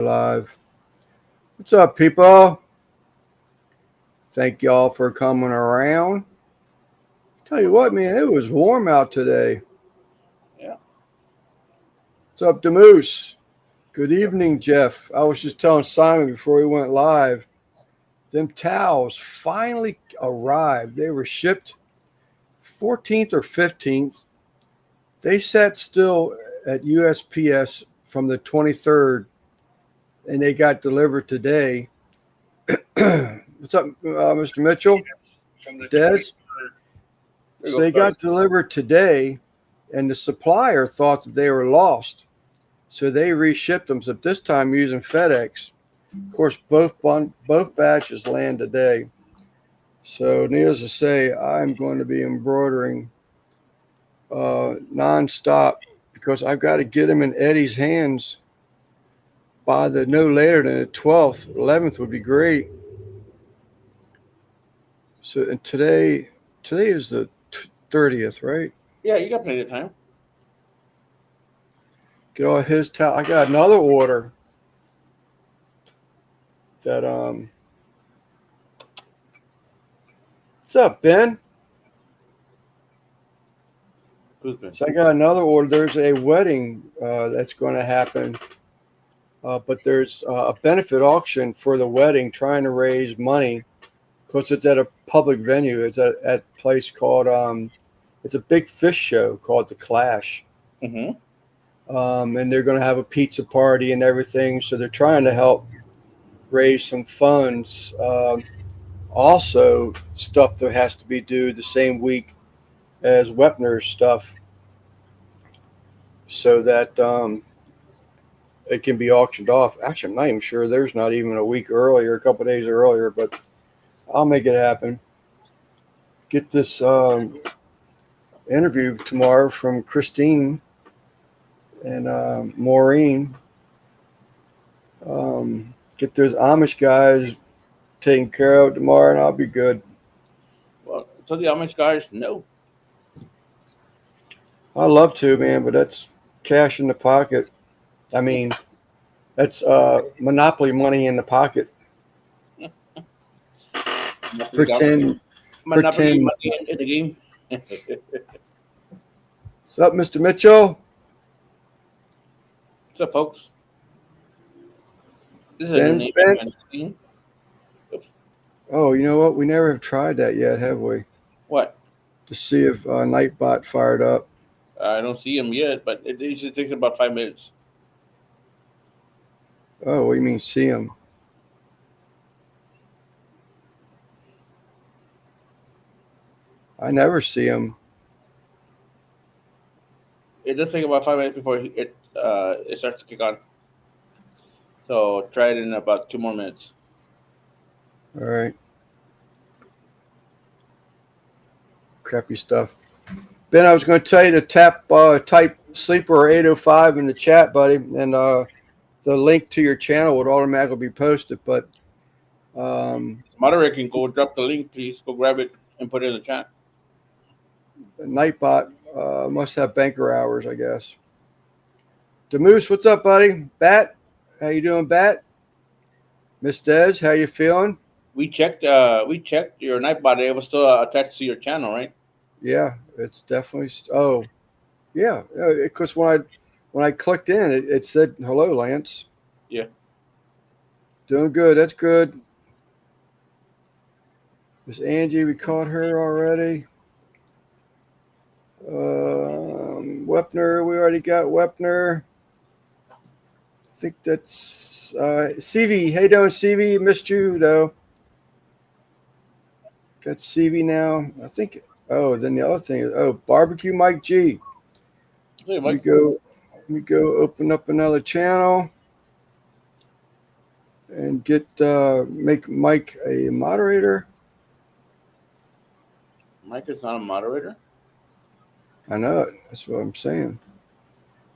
Live. What's up, people? Thank y'all for coming around. Tell you what, man, it was warm out today. Yeah. What's up, Demoose? Good evening, Jeff. I was just telling Simon before we went live, them towels finally arrived. They were shipped 14th or 15th. They sat still at USPS from the 23rd, and they got delivered today. What's up, Mr. Mitchell? From the Des? 20. There you So go. they Sorry. got delivered today, and the supplier thought that they were lost. So they reshipped them, so this time using FedEx. Of course, both batches land today. So needless to say, I'm going to be embroidering nonstop because I've got to get them in Eddie's hands by the no later than the 12th. 11th would be great. So and today is the 30th, right? Yeah, you got plenty of time. Get all his towel. I got another order that What's up, Ben? Who's been? So I got another order. There's a wedding that's going to happen, but there's a benefit auction for the wedding, trying to raise money because it's at a public venue. It's at a place called it's a big fish show called the Clash, Mm-hmm. and they're going to have a pizza party and everything. So they're trying to help raise some funds. Also, stuff that has to be due the same week as Wepner's stuff, so that it can be auctioned off. Actually, I'm not even sure. There's not even a week earlier, a couple of days earlier, but I'll make it happen. Get this interview tomorrow from Christine and Maureen. Get those Amish guys taken care of tomorrow, and I'll be good. Well, tell the Amish guys no. I love to, man, but that's cash in the pocket. I mean, that's monopoly money in the pocket. Monopoly, Pretend, Monopoly pretend. money in the game. What's up, Mr. Mitchell? So, folks, this is a new Ben, name Ben. on the screen. Oops. Oh, you know what? We never have tried that yet, have we? What? To see if Nightbot fired up. I don't see him yet, but it usually takes about 5 minutes. Oh, what do you mean see him? I never see him. It does take about 5 minutes before it starts to kick on. So try it in about 2 more minutes. All right. Crappy stuff. Ben, I was going to tell you to type Sleeper 805 in the chat, buddy, and the link to your channel would automatically be posted. But Moderator can go drop the link, please. Go grab it and put it in the chat. Nightbot must have banker hours, I guess. Demoose, what's up, buddy? Bat, how you doing, Bat? Miss Des, how you feeling? We checked. We checked your Nightbot. It was still attached to your channel, right? Yeah, it's definitely. Oh, yeah, because when I clicked in, it said hello, Lance. Yeah. Doing good. That's good. Miss Angie, we caught her already. Wepner, we already got Wepner. I think that's CV. Hey, doing CV? Missed you though. Got CV now. I think. Oh, then the other thing is barbecue Mike G. Hey, Let me Mike. go. Let me go open up another channel and make Mike a moderator. Mike is not a moderator. I know it. That's what I'm saying.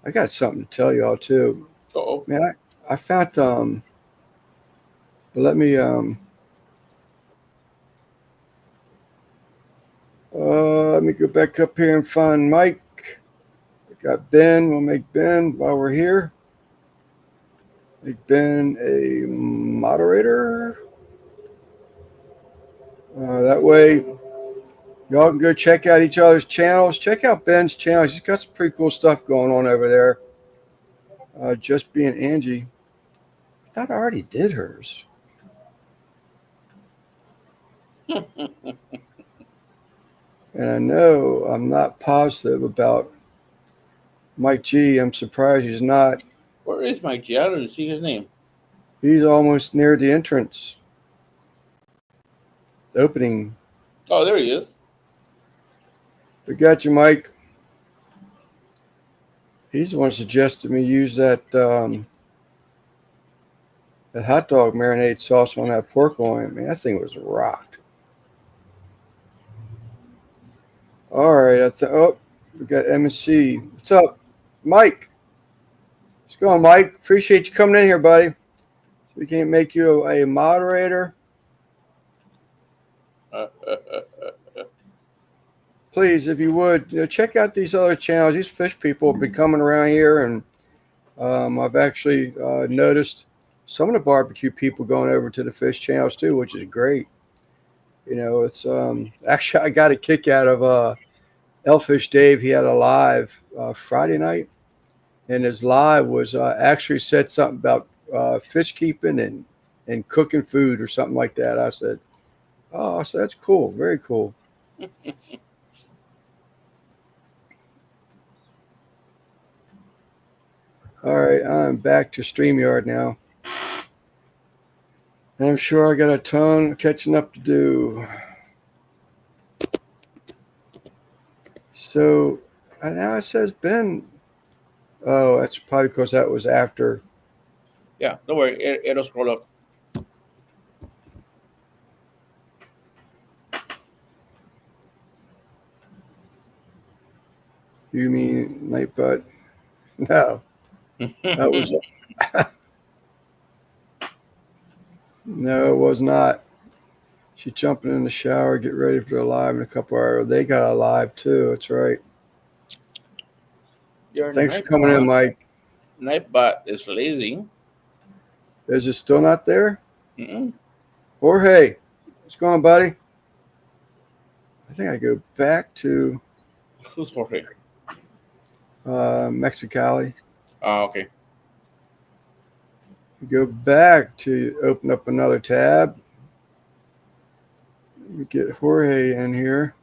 I got something to tell y'all too. Oh. Man, I found but let me let me go back up here and find Mike. I got Ben. We'll make Ben while we're here. Make Ben a moderator. That way, y'all can go check out each other's channels. Check out Ben's channel. He's got some pretty cool stuff going on over there. Just being Angie. I thought I already did hers. And I know I'm not positive about Mike G. I'm surprised he's not. Where is Mike G? I don't see his name. He's almost near the entrance. The opening. Oh, there he is. We got you, Mike. He's the one who suggested me use that hot dog marinade sauce on that pork loin. Man, that thing was rocked. All right. We got M&C. What's up, Mike? What's going, Mike? Appreciate you coming in here, buddy. So we can make you a moderator. Please, if you would, check out these other channels. These fish people have been coming around here, and I've actually noticed some of the barbecue people going over to the fish channels too, which is great. It's actually I got a kick out of Elfish Dave. He had a live Friday night, and his live was actually said something about fish keeping and cooking food or something like that. I said, "Oh, so that's cool, very cool." All right, I'm back to StreamYard now. And I'm sure I got a ton of catching up to do. So now it says Ben. Oh, that's probably because that was after. Yeah, don't worry. It'll scroll up. You mean Nightbot? No. That was no, it was not. She's jumping in the shower, get ready for the live in a couple hours. They got a live too. That's right. Thanks for coming in, Mike. Nightbot is lazy. Is it still not there? Mm-mm. Jorge, what's going on, buddy? I think I go back to Who's Jorge? Mexicali. Oh, okay. Go back to open up another tab. Let me get Jorge in here.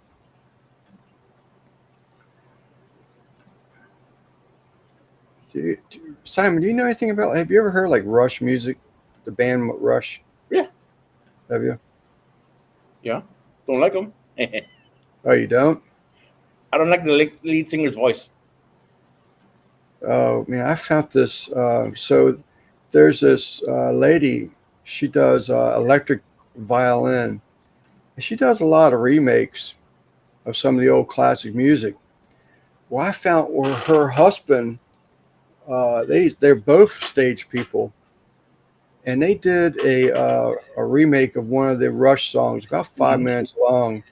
Simon, do you know anything about? Have you ever heard like Rush music, the band Rush? Yeah. Have you? Yeah. Don't like them. Oh, you don't? I don't like the lead singer's voice. Oh man, I found this. So there's this lady. She does electric violin. And she does a lot of remakes of some of the old classic music. Well, I found her husband. They're both stage people, and they did a remake of one of the Rush songs, about 5 minutes long.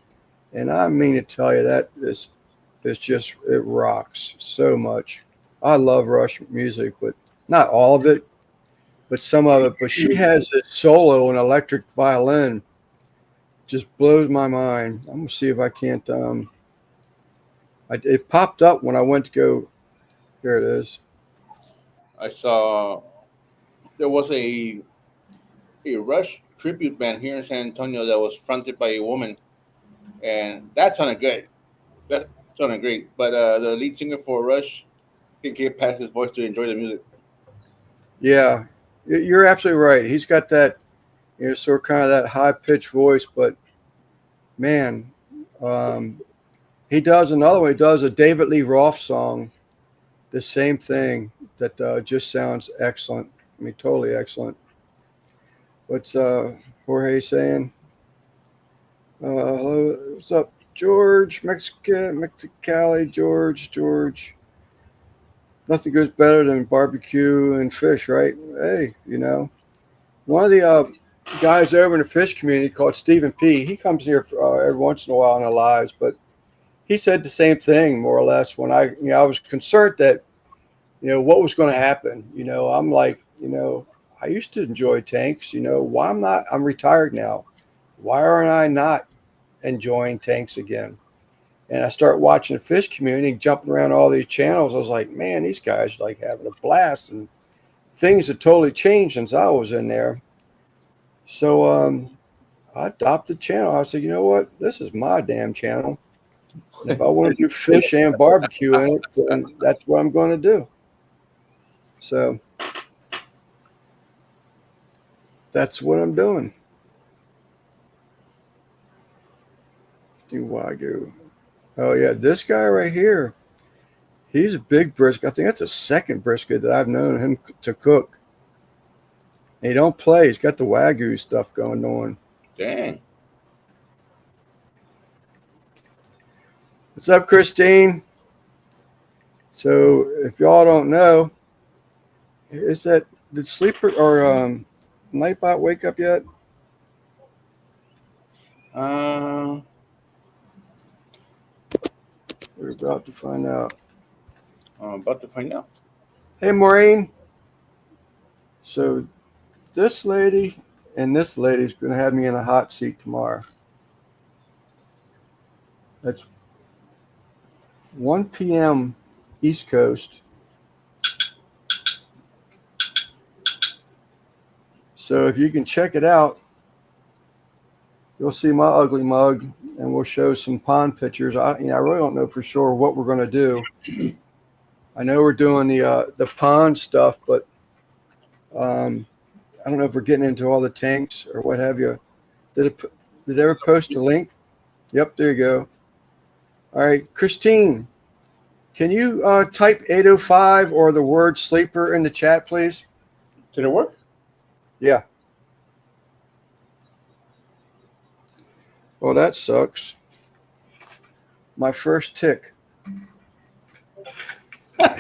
And I mean to tell you that is just it rocks so much. I love Rush music, but not all of it, but some of it. But she has a solo and electric violin, just blows my mind. I'm gonna see if I can't. It popped up when I went to go. Here it is. I saw there was a Rush tribute band here in San Antonio that was fronted by a woman, and that sounded good. That sounded great. But the lead singer for Rush can get past his voice to enjoy the music. Yeah, you're absolutely right. He's got that, sort of kind of that high pitched voice, but man, he does another one. He does a David Lee Roth song, the same thing that just sounds excellent. I mean, totally excellent. What's Jorge saying? Hello, what's up, George? Mexicali, George. Nothing goes better than barbecue and fish, right? Hey, one of the guys over in the fish community called Stephen P. He comes here every once in a while on the lives, but he said the same thing more or less when I was concerned that, what was going to happen. I'm like, I used to enjoy tanks. Why I'm retired now. Why aren't I not enjoying tanks again? And I start watching the fish community, jumping around all these channels. I was like, man, these guys are like having a blast, and things have totally changed since I was in there. So I adopted the channel. I said, you know what? This is my damn channel. And if I want to do fish and barbecue in it, then that's what I'm going to do. So that's what I'm doing. Do Wagyu. Oh yeah, this guy right here. He's a big brisket. I think that's the second brisket that I've known him to cook. And he don't play. He's got the Wagyu stuff going on. Dang. What's up, Christine? So if y'all don't know, did Sleeper or Nightbot wake up yet? We're about to find out. I'm about to find out. Hey, Maureen. So this lady and this lady's going to have me in a hot seat tomorrow. That's 1 p.m. East Coast. So if you can check it out, you'll see my ugly mug, and we'll show some pond pictures. I really don't know for sure what we're going to do. I know we're doing the pond stuff, but I don't know if we're getting into all the tanks or what have you. Did it ever post a link? Yep, there you go. All right, Christine, can you type 805 or the word sleeper in the chat, please? Did it work? Yeah. Well, that sucks. My first tick. What's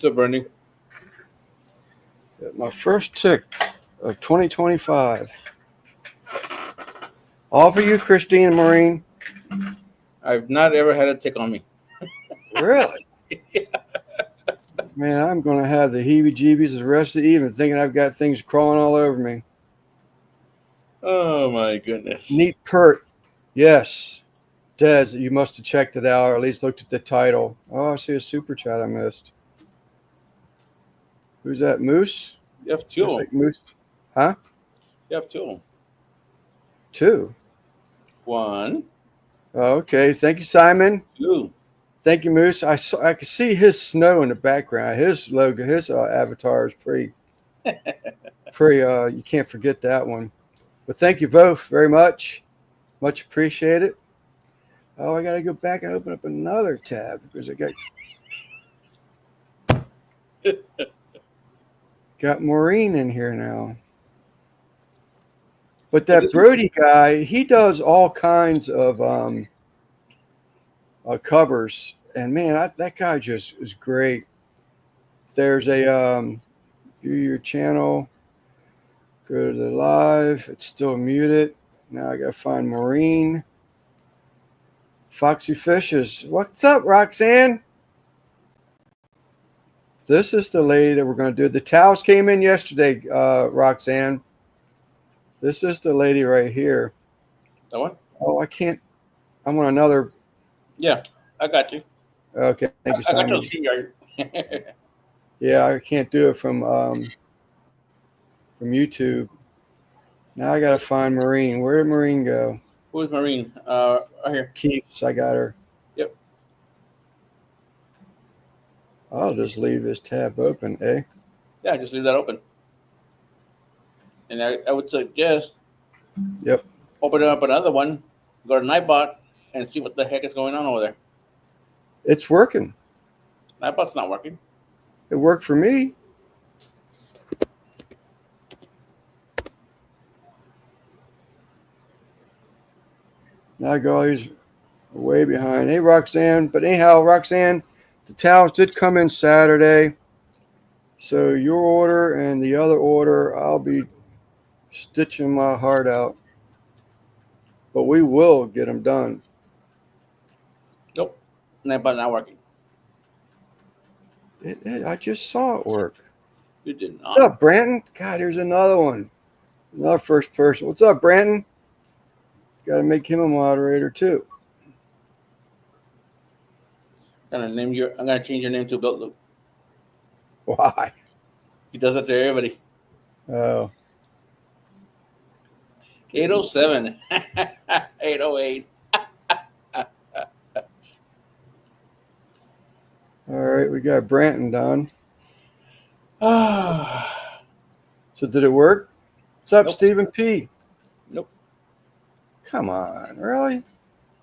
up, Bernie? My first tick of 2025. All for you, Christine and Maureen. I've not ever had a tick on me. Really? Yeah. Man, I'm going to have the heebie-jeebies the rest of the evening thinking I've got things crawling all over me. Oh, my goodness. Neat pert. Yes. Des, you must have checked it out or at least looked at the title. Oh, I see a super chat I missed. Who's that, Moose? You have two. Like Moose. Huh? You have two. Two. One. Oh, okay. Thank you, Simon. Two. Thank you, Moose. I could see his snow in the background. His logo, his avatar is pretty. You can't forget that one. But thank you both very much. Much appreciated. Oh, I got to go back and open up another tab because I got Maureen in here now. But that Brody guy, he does all kinds of covers, and man, that guy just is great. There's a view your channel, go to the live. It's still muted. Now I gotta find Maureen. Foxy Fishes. What's up, Roxanne? This is the lady that we're gonna do. The towels came in yesterday, Roxanne. This is the lady right here. That one? Oh, I can't. I'm on another. Yeah, I got you. Okay, thank you, Simon. I got your StreamYard. Yeah, I can't do it from YouTube. Now I gotta find Maureen. Where did Maureen go? Who's Marine? Right here. Keeps. I got her. Yep. I'll just leave this tab open, eh? Yeah, just leave that open. And I would suggest. Yep. Open up another one. Go to Nightbot and see what the heck is going on over there. It's working. Nightbot's not working. It worked for me. Now I go, he's way behind. Hey, Roxanne. But anyhow, Roxanne, the towels did come in Saturday. So your order and the other order, I'll be stitching my heart out, but we will get them done. Nope. But not working. I just saw it work. You did What's not. up, Branton? God, here's another one. Another first person. What's up, Branton? Got to make him a moderator too. I'm gonna change your name to Built Loop. Why? He does that to everybody. Oh, 807. 808. all right. We got Branton done. Ah. So did it work? What's up, Nope. Stephen P? Nope. Come on, really?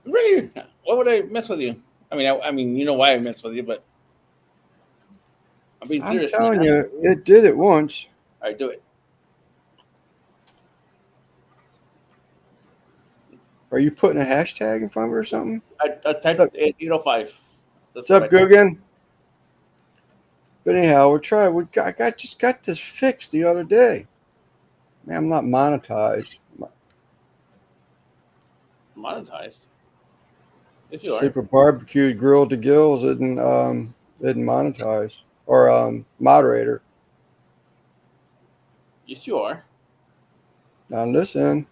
Really? Why would I mess with you? I mean, you know why I mess with you, but I'm being I'm serious, telling man. you, it did it once. I do it. Are you putting a hashtag in front of it or something? I What's typed 805. That's what up, I typed. Guggen? But anyhow, we're trying. Just got this fixed the other day. Man, I'm not monetized. Monetized. Yes, you are. Super barbecue grilled to gills isn't monetized or moderator. Yes, you are. Now listen,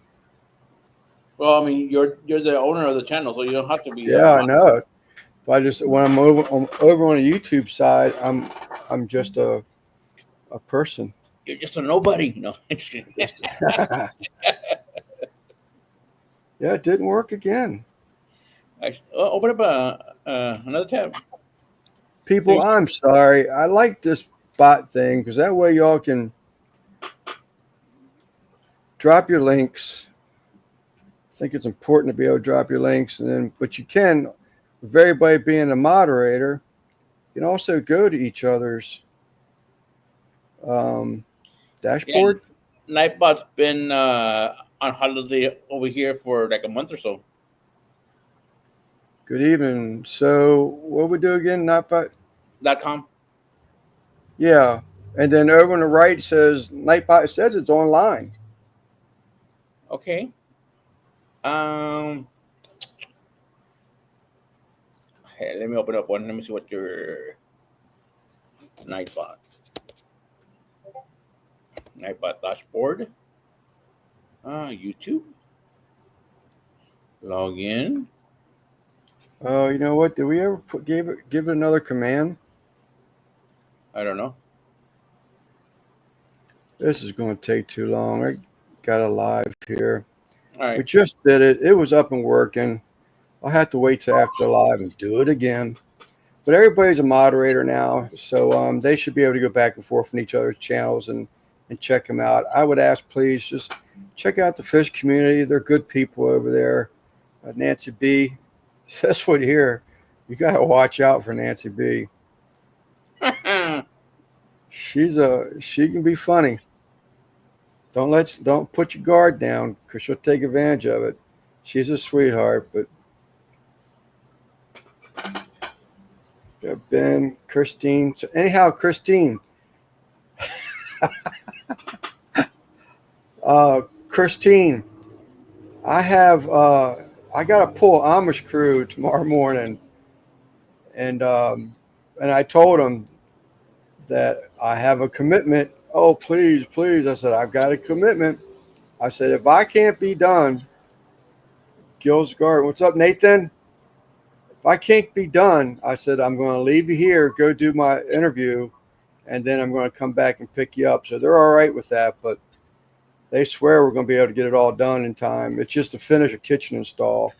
Well, I mean, you're the owner of the channel, so you don't have to be yeah, I know. If I just when I'm over on the YouTube side, I'm just a person. You're just a nobody. No, it's Yeah, it didn't work again. open up another tab. There People, you I'm sorry. I like this bot thing because that way y'all can drop your links. I think it's important to be able to drop your links, and then but you can, with everybody being a moderator, you can also go to each other's um, Yeah, dashboard. Nightbot's been on holiday over here for like a month or so. Good evening. So what we do again? Not by .com. yeah, and then over on the right says Nightbot. It says it's online. Okay. Um. Hey, let me open up one. Let me see what your Nightbot Nightbot dashboard. YouTube. Log in. Oh, you know what? Did we ever give it another command? I don't know. This is going to take too long. I got a live here. All We right. just did it. It was up and working. I'll have to wait till after live and do it again. But everybody's a moderator now, so they should be able to go back and forth on each other's channels and check them out. I would ask, please, just check out the fish community. They're good people over there. Nancy B, that's what here. You got to watch out for Nancy B. She can be funny. Don't put your guard down because she'll take advantage of it. She's a sweetheart, but Ben, Christine. So anyhow, Christine, uh, Christine, I have I got to pull Amish crew tomorrow morning, and um, and I told them that I have a commitment. Oh, please, please. I said I've got a commitment. I said if I can't be done, Gil's Garden. What's up, Nathan? If I can't be done, I said I'm going to leave you here, go do my interview, and then I'm going to come back and pick you up. So they're all right with that, but they swear we're going to be able to get it all done in time. It's just to finish a kitchen install.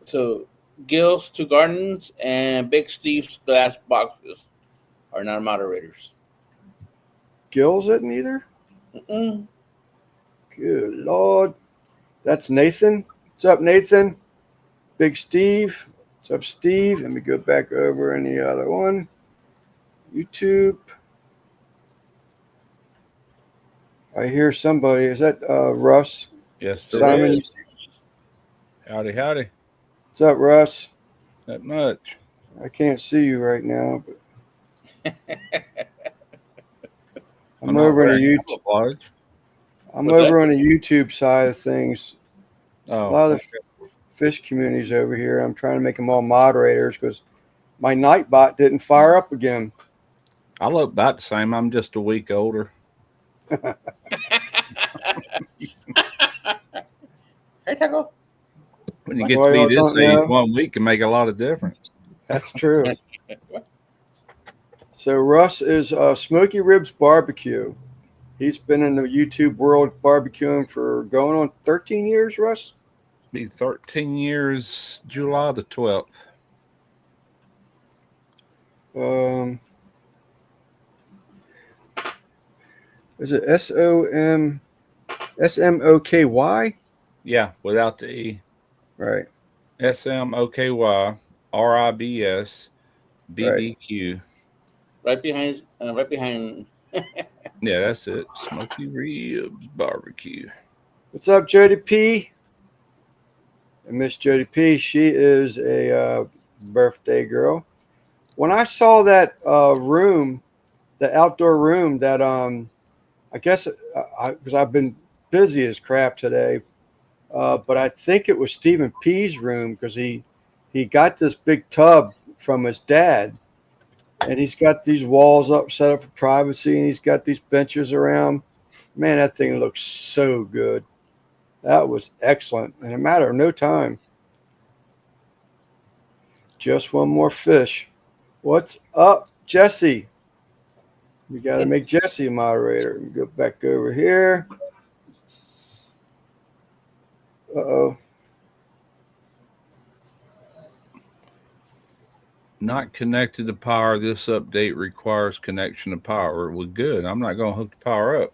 So, Gil's Two Gardens and Big Steve's Glass Boxes are not moderators. Gills it neither? Mm-mm. Good Lord. That's Nathan. What's up, Nathan? Big Steve. What's up, Steve? Let me go back over in the other one. YouTube. I hear somebody. Is that Russ? Yes, There sir. Simon? is. Howdy, howdy. What's up, Russ? Not much. I can't see you right now, but I'm I'm not over on the wearing YouTube. camouflage. I'm What's that? over on the YouTube side of things. A Oh, lot of okay. the fish communities over here. I'm trying to make them all moderators because my Nightbot didn't fire up again. I look about the same. I'm just a week older. Hey, Taco. When you What? get to Well, be y'all this don't age, know. 1 week can make a lot of difference. That's true. What? So Russ is Smoky Ribs Barbecue. He's been in the YouTube world barbecuing for going on 13 years, Russ. Be 13 years, July the 12th. Um, is it SMOKY? Yeah, without the E. Right, SMOKYRIBS right. BBQ. Right behind. Right behind. Yeah, that's it. Smoky Ribs Barbecue. What's up, Jody P? And Miss Jody P, she is a birthday girl. When I saw that room, the outdoor room, that I guess because I've been busy as crap today, but I think it was Stephen P's room because he got this big tub from his dad, and he's got these walls up set up for privacy, and he's got these benches around. Man, that thing looks so good. That was excellent in a matter of no time. Just one more fish. What's up, Jesse? We got to make Jesse a moderator. Go back over here. Uh-oh. Not connected to power. This update requires connection to power. Well, good. I'm not going to hook the power up.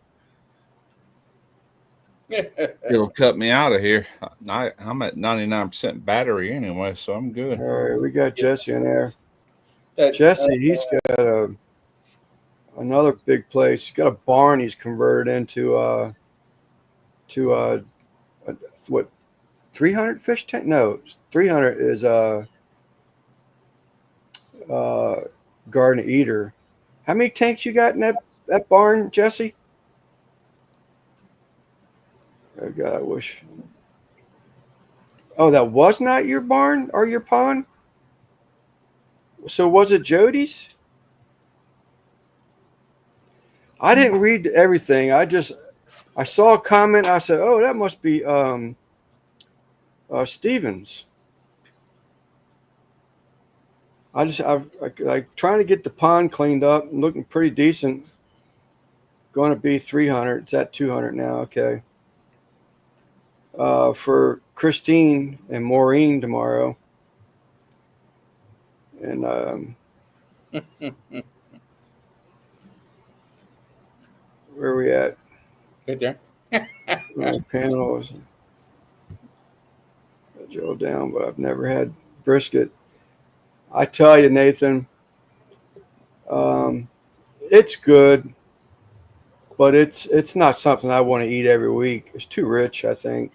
It'll cut me out of here. I'm at 99% battery anyway, so I'm good. All right, we got Jesse in there. that. Jesse, he's got another big place. He's got a barn he's converted into to what 300 fish tank? No, 300 is uh garden eater. How many tanks you got in that barn, Jesse? Oh God, I wish. Oh, that was not your barn or your pond. So was it Jody's? I didn't read everything. I saw a comment. I said, "Oh, that must be Stevens." I trying to get the pond cleaned up, looking pretty decent. Going to be 300. It's at 200 now. Okay. For Christine and Maureen tomorrow, and where are we at? Right there. Panels. I drill down, but I've never had brisket. I tell you, Nathan, um, it's good, but it's not something I want to eat every week. It's too rich, I think.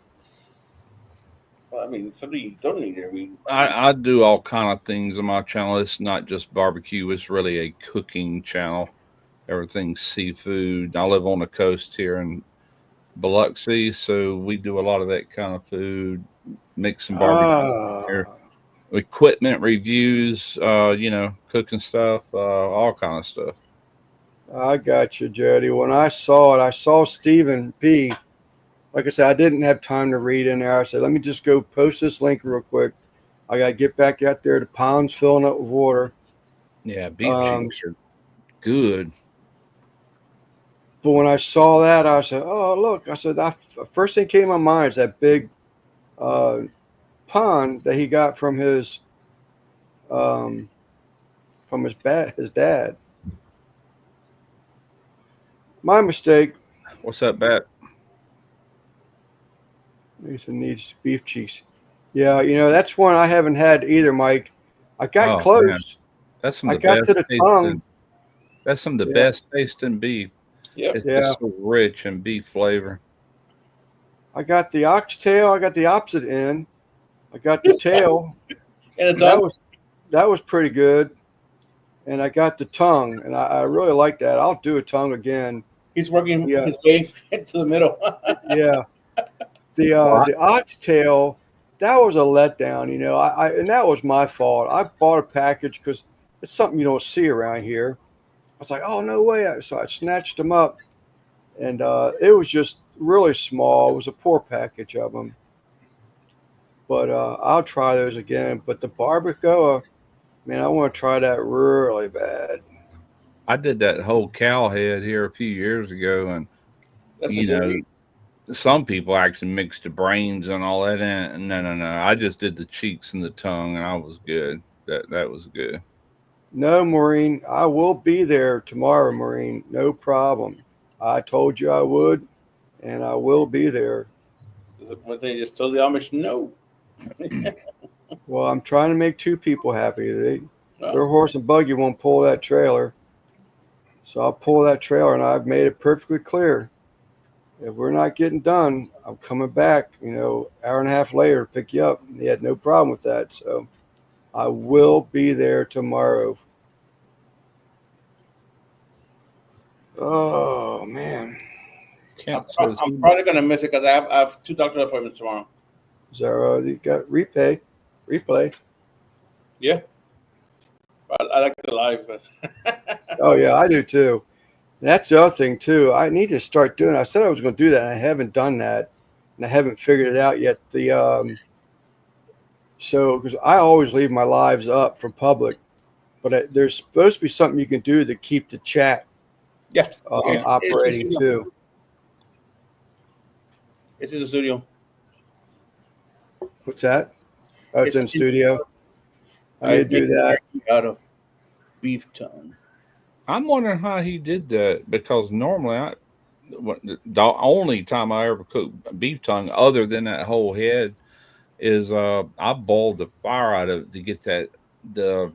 Well, I mean, something you don't need every. I do all kind of things on my channel. It's not just barbecue. It's really a cooking channel. Everything's seafood. I live on the coast here in Biloxi, so we do a lot of that kind of food. Make some barbecue here. Ah, Equipment reviews, cooking stuff, all kind of stuff. I got you, Jody. When I saw it, I saw Stephen P. Like I said, I didn't have time to read in there. I said, let me just go post this link real quick. I got to get back out there. The pond's filling up with water. Yeah, beef Um, cheeks are good. but when I saw that, I said, oh, look. I said, that first thing came to my mind is that big uh, pond that he got um, from his dad. My mistake. What's up, Bat? Nathan needs beef cheeks. Yeah, that's one I haven't had either, Mike. I got Oh man, close. that's some I of the got best to the tongue. tasting. That's some of the Yeah, best tasting beef. Yep. It's yeah. just so rich in beef flavor. I got the oxtail. I got the opposite end. I got the tail. And the That tongue. was pretty good. And I got the tongue, and I really like that. I'll do a tongue again. He's working Yeah, his way into the middle. yeah. Well, The oxtail, that was a letdown. And that was my fault. I bought a package because it's something you don't see around here. I was like, oh no way! So I snatched them up, and it was just really small. It was a poor package of them. But I'll try those again. But the barbacoa, man, I want to try that really bad. I did that whole cow head here a few years ago, and That's a you good know, meat. some people actually mix the brains and all that in. No, no, no. I just did the cheeks and the tongue, and I was good. That was good. No, Maureen, I will be there tomorrow, Maureen. No problem. I told you I would, and I will be there. What they just told the Amish no. Well, I'm trying to make two people happy. No. Their horse and buggy won't pull that trailer, so I'll pull that trailer, and I've made it perfectly clear. If we're not getting done, I'm coming back. Hour and a half later to pick you up. And he had no problem with that, so I will be there tomorrow. Oh man, Kent says I'm probably gonna miss it because I have two doctor appointments tomorrow. Zara, you got replay. Yeah, I like the live. But Oh yeah, I do too. And that's the other thing too. I need to start doing. I said I was going to do that, and I haven't done that, and I haven't figured it out yet. So because I always leave my lives up for public, but there's supposed to be something you can do to keep the chat yeah, yeah. it's the operating studio. too. It's in the studio. What's that? Oh, it's It's in in the studio. I need I to do make that. jerky out of beef tongue. I'm wondering how he did that because normally the only time I ever cook beef tongue other than that whole head is I boiled the fire out of it to get the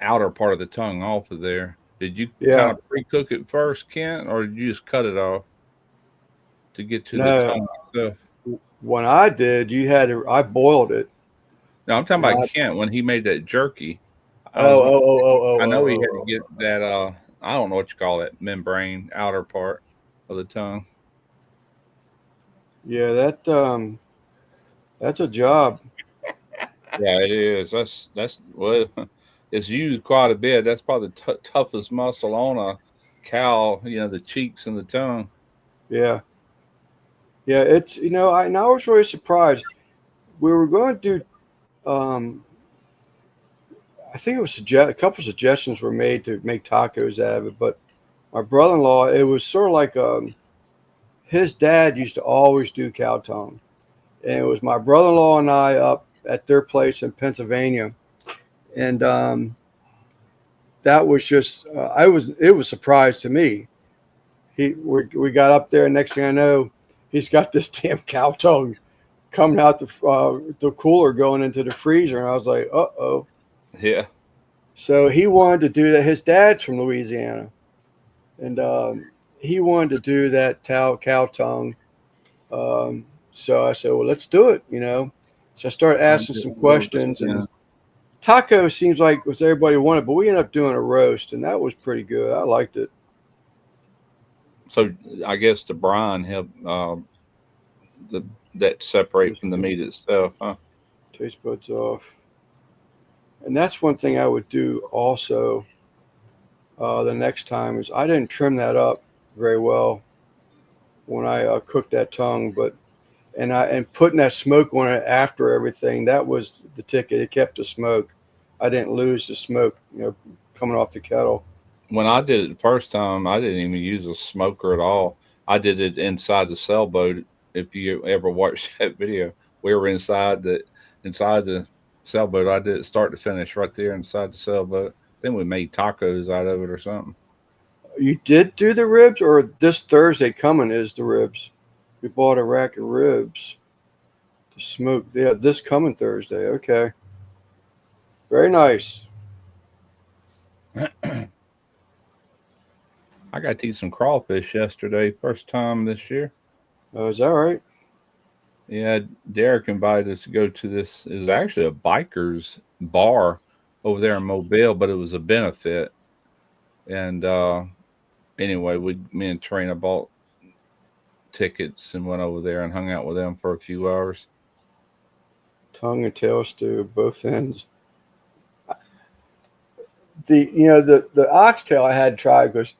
outer part of the tongue off of there. Did you kind Yeah. of pre-cook it first, Kent, or did you just cut it off to get to the No, tongue itself? when I did, you had to. I boiled it, No, I'm talking and about I. Kent when he made that jerky. I Oh, was oh, oh, oh, I oh, know he oh, had oh, to oh. get that I don't know what you call that membrane outer part of the tongue. Yeah, that's a job. Yeah, it is. That's well, it's used quite a bit. That's probably the toughest muscle on a cow. The cheeks and the tongue. Yeah, yeah. And I was really surprised. We were going to do. I think it was a couple suggestions were made to make tacos out of it, but my brother-in-law, it was sort of like his dad used to always do cow tongue, and it was my brother-in-law and I up at their place in Pennsylvania, and that was just it was a surprise to me. We got up there, and next thing I know, he's got this damn cow tongue coming out the cooler going into the freezer, and I was like, uh-oh. Yeah. So he wanted to do that. His dad's from Louisiana, and he wanted to do that cow tongue. So I said, well, let's do it. So I started asking some questions, and Yeah. taco seems like was everybody wanted, but we ended up doing a roast, and that was pretty good. I liked it. So I guess the brine helped the that separate from the meat itself, huh? Taste buds off. And that's one thing I would do also the next time is I didn't trim that up very well when I cooked that tongue, but and putting that smoke on it after everything, that was the ticket. It kept the smoke. I didn't lose the smoke, coming off the kettle. When I did it the first time, I didn't even use a smoker at all. I did it inside the sailboat. If you ever watched that video, we were inside the sailboat. I did it start to finish right there inside the sailboat. Then we made tacos out of it or something. You did do the ribs, or this Thursday coming is the ribs? We bought a rack of ribs to smoke. Yeah, this coming Thursday. Okay, very nice. I got to eat some crawfish yesterday, first time this year. Is that right? Yeah, Derek invited us to go to this. It was actually a bikers bar over there in Mobile, but it was a benefit, and anyway, me and Trina bought tickets and went over there and hung out with them for a few hours. Tongue and tail stew, both ends. The oxtail I had tried because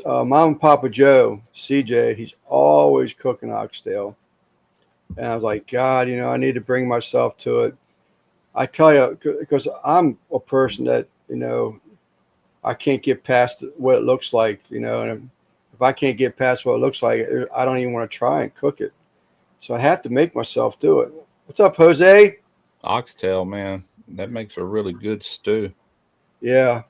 Mom and Papa Joe, CJ, he's always cooking oxtail, and I was like, God, I need to bring myself to it. I tell you, because I'm a person that I can't get past what it looks like, and if I can't get past what it looks like, I don't even want to try and cook it. So I have to make myself do it. What's up, Jose? Oxtail, man, that makes a really good stew. Yeah,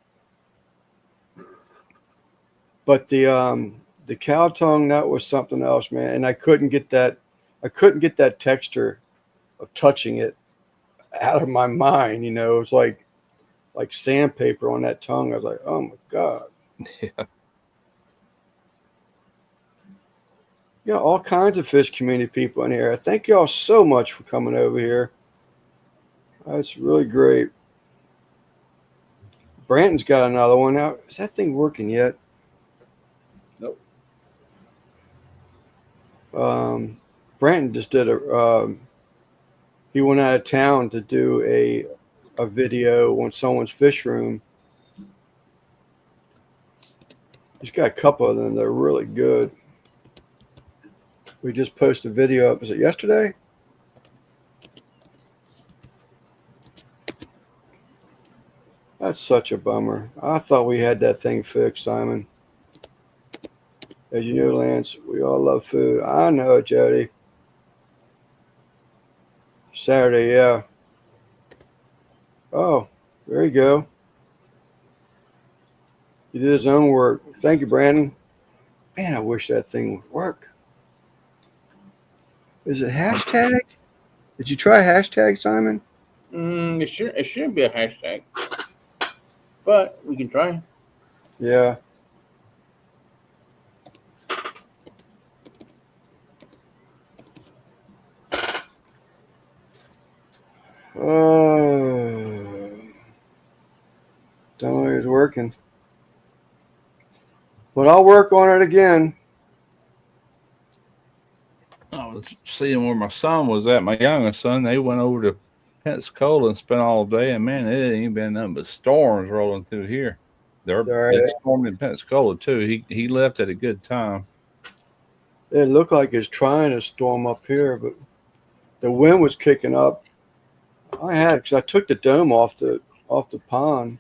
but the cow tongue, that was something else, man. And I couldn't get that. I couldn't get that texture of touching it out of my mind. It was like sandpaper on that tongue. I was like, oh my god. Yeah. All kinds of fish community people in here. Thank y'all so much for coming over here. That's really great. Brandon's got another one now. Is that thing working yet? Nope. Brandon just did he went out of town to do a video on someone's fish room. He's got a couple of them. They're really good. We just posted a video up. Was it yesterday? That's such a bummer. I thought we had that thing fixed, Simon. As you know, Lance, we all love food. I know, Jody. Saturday, yeah. Oh, there you go. He did his own work. Thank you, Brandon. Man, I wish that thing would work. Is it hashtag? Did you try hashtag, Simon? It shouldn't be a hashtag, but we can try. Yeah. Don't know if it's working. But I'll work on it again. I was seeing where my son was at. My youngest son, they went over to Pensacola and spent all day, and man, it ain't been nothing but storms rolling through here. It's storming in Pensacola too. He left at a good time. It looked like it's trying to storm up here, but the wind was kicking up. Because I took the dome off the pond.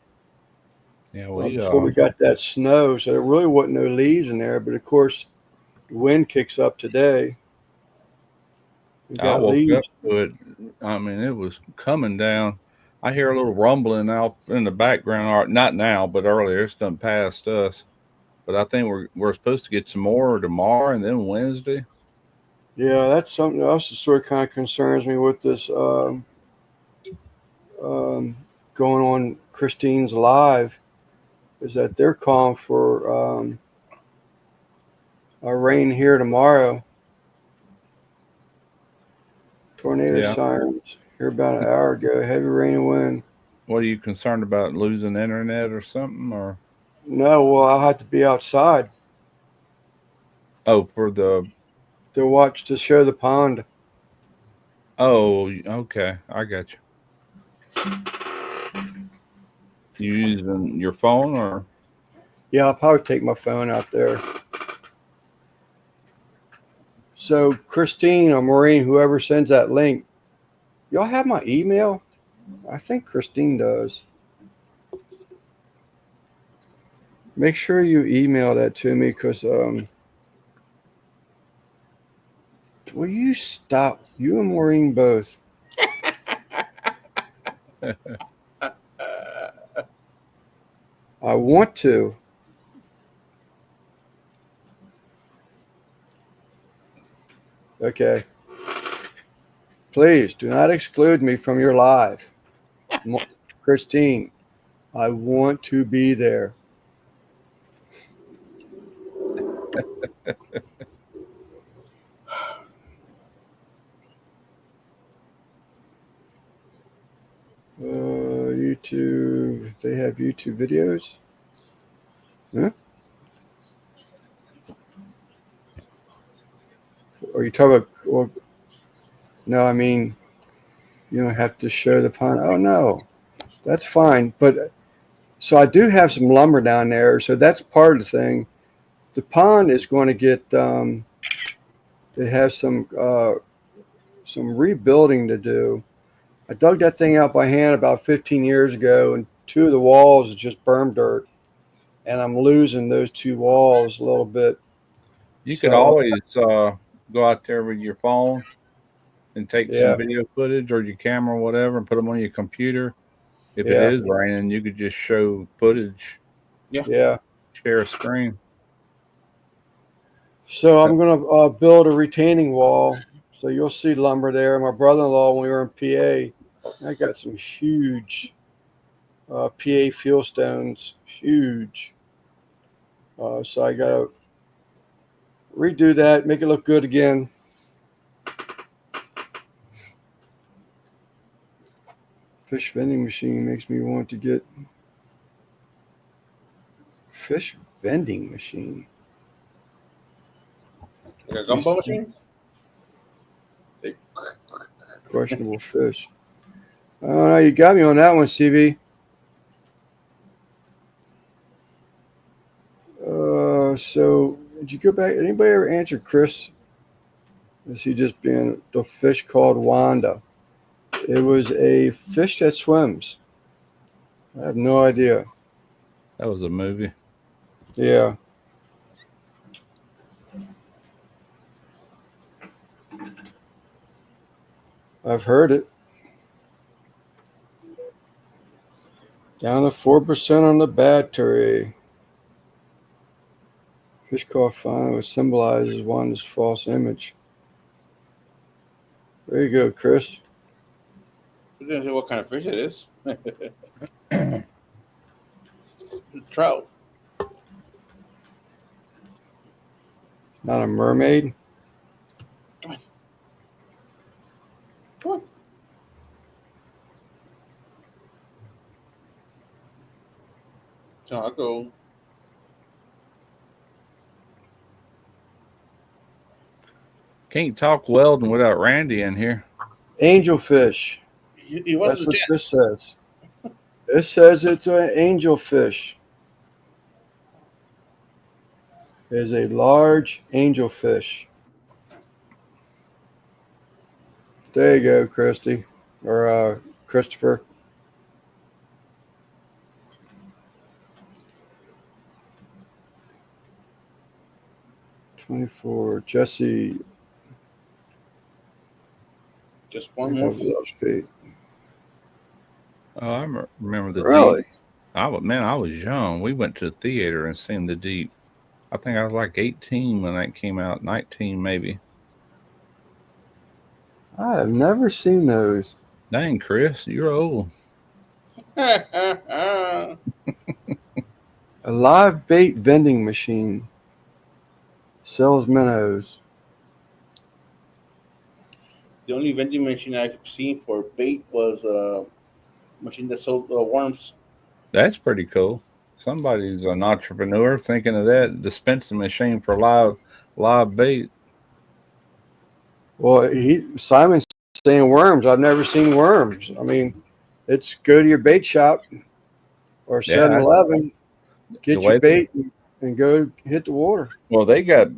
Yeah, Before we got that snow, so there really wasn't no leaves in there. But of course, the wind kicks up today. I woke up to it. I mean, it was coming down. I hear a little rumbling out in the background. Or not now, but earlier. It's done past us. But I think we're supposed to get some more tomorrow and then Wednesday. Yeah, that's something else that sort of kind of concerns me with this going on Christine's live, is that they're calling for a rain here tomorrow. Tornado sirens here about an hour ago. Heavy rain and wind. What are you concerned about? Losing internet or something? Or no? Well, I'll have to be outside. Oh, to show the pond. Oh, okay. I got you. You using your phone or? Yeah, I'll probably take my phone out there. So Christine or Maureen, whoever sends that link, y'all have my email? I think Christine does. Make sure you email that to me, because will you stop? You and Maureen both. I want to. Okay. Please do not exclude me from your live. Christine, I want to be there. YouTube. They have YouTube videos. Huh? Or you talk about? Well, no, I mean you don't have to show the pond. Oh no, that's fine. But so I do have some lumber down there, so that's part of the thing. The pond is going to get. They have some rebuilding to do. I dug that thing out by hand about 15 years ago, and two of the walls is just berm dirt, and I'm losing those two walls a little bit. You could So always go out there with your phone and take some yeah, video footage or your camera or whatever and put them on your computer. If it yeah, is raining, you could just show footage, Yeah. yeah. share a screen. So That I'm gonna build a retaining wall. So you'll see lumber there. My brother-in-law, when we were in PA, I got some huge PA field stones, huge. So I gotta redo that, make it look good again. Fish vending machine makes me want to get fish vending machine. Like a These gumball machine. They, questionable fish. Oh, you got me on that one, CB. So did you go back? Anybody ever answer Chris? Is he just being the fish called Wanda? It was a fish that swims. I have no idea. was a movie. Yeah, I've heard it. Down to 4% on the battery. Fish caught finally, which symbolizes Wanda's false image. There you go, Chris. It didn't say what kind of fish it is. Trout. Not a mermaid. Come on. Come on. So I'll go. Can't talk welding without Randy in here. Angelfish. He wants That's the what jet. this says. It says it's an angelfish. It is a large angelfish. There you go, Christy. Or Christopher. $24. Jesse. Just I one more have fish. love bait. Oh, remember the deep. Really? I was young. We went to the theater and seen the deep. I think I was like 18 when that came out, 19 maybe. I have never seen those. Dang, Chris, you're old. The A live bait vending machine sells minnows. only vending machine I've seen for bait was a machine that sold worms. That's pretty cool. Somebody's an entrepreneur thinking of that dispensing machine for live bait. Well, Simon's saying worms. I've never seen worms. I mean, it's go to your bait shop or Yeah, 7-Eleven, the get your way they, bait and go hit the water. well they got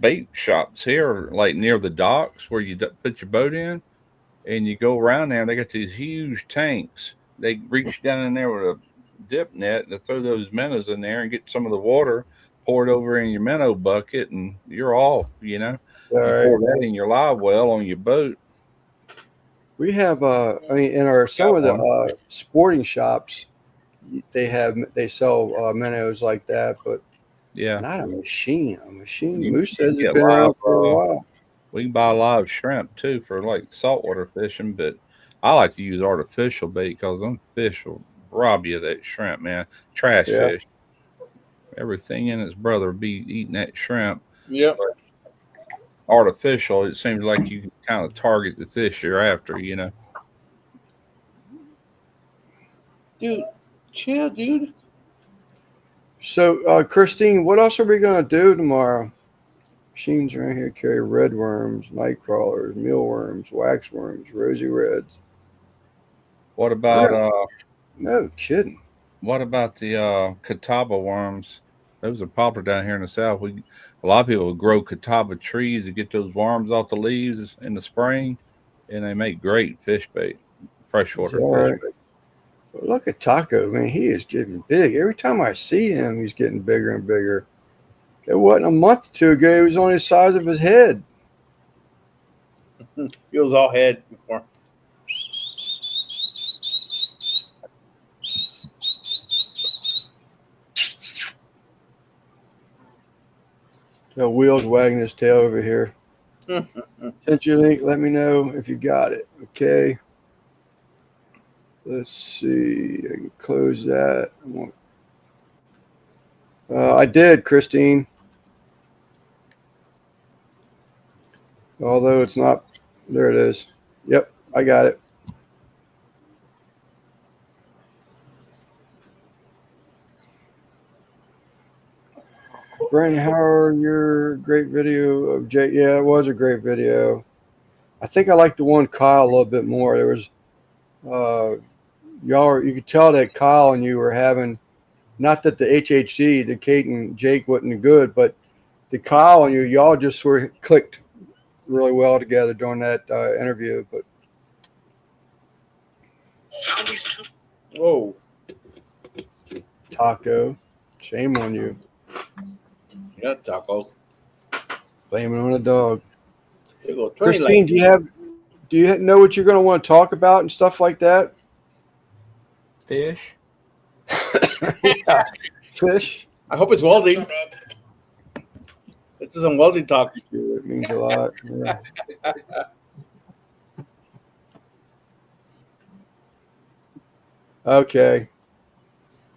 bait shops here like near the docks where you put your boat in and you go around there and they got these huge tanks. They reach down in there with a dip net to throw those minnows in there and get some of the water, pour it over in your minnow bucket, and you're off. All You right. pour that in your live well on your boat. We have, I mean, in our some Got of the one. sporting shops, they sell minnows like that, but Yeah, not a machine. A machine. you Moose can says it's get been live. around for a while. We can buy live shrimp too for like saltwater fishing, but I like to use artificial bait because them fish will rob you of that shrimp, man. Trash Yeah. fish. Everything in its brother be eating that shrimp. Yep. Artificial, it seems like you can kind of target the fish you're after. Dude, chill, dude. So, Christine, what else are we gonna do tomorrow? Machines around here carry red worms, night crawlers, mealworms, waxworms, rosy reds. What about Really? No kidding. the catawba worms? Those are popular down here in the south. A lot of people grow catawba trees to get those worms off the leaves in the spring, and they make great fish bait, Is that freshwater all fish right? bait. But look at Taco, man. He is getting big. Every time I see him, he's getting bigger and bigger. It wasn't a month or two ago. He was only the size of his head. He was all head before. The wheels wagging his tail over here. Sent you a link. Let me know if you got it. Okay. Let's see. I can close that. I did, Christine. Although it's not. There it is. Yep, I got it. Brandon Howard, your great video of Jay. Yeah, it was a great video. I think I liked the one Kyle a little bit more. There was, you could tell that Kyle and you were having, not that the HHC, the Kate and Jake wasn't good, but the Kyle and you, y'all just sort of clicked really well together during that interview. But Whoa. Taco, shame on you. Yeah, Taco. Blame it on the dog. There you go. Christine, do you know what you're going to want to talk about and stuff like that? Fish. Yeah, fish. I hope it's welding. This is some welding talk. It means a lot. Yeah. Okay.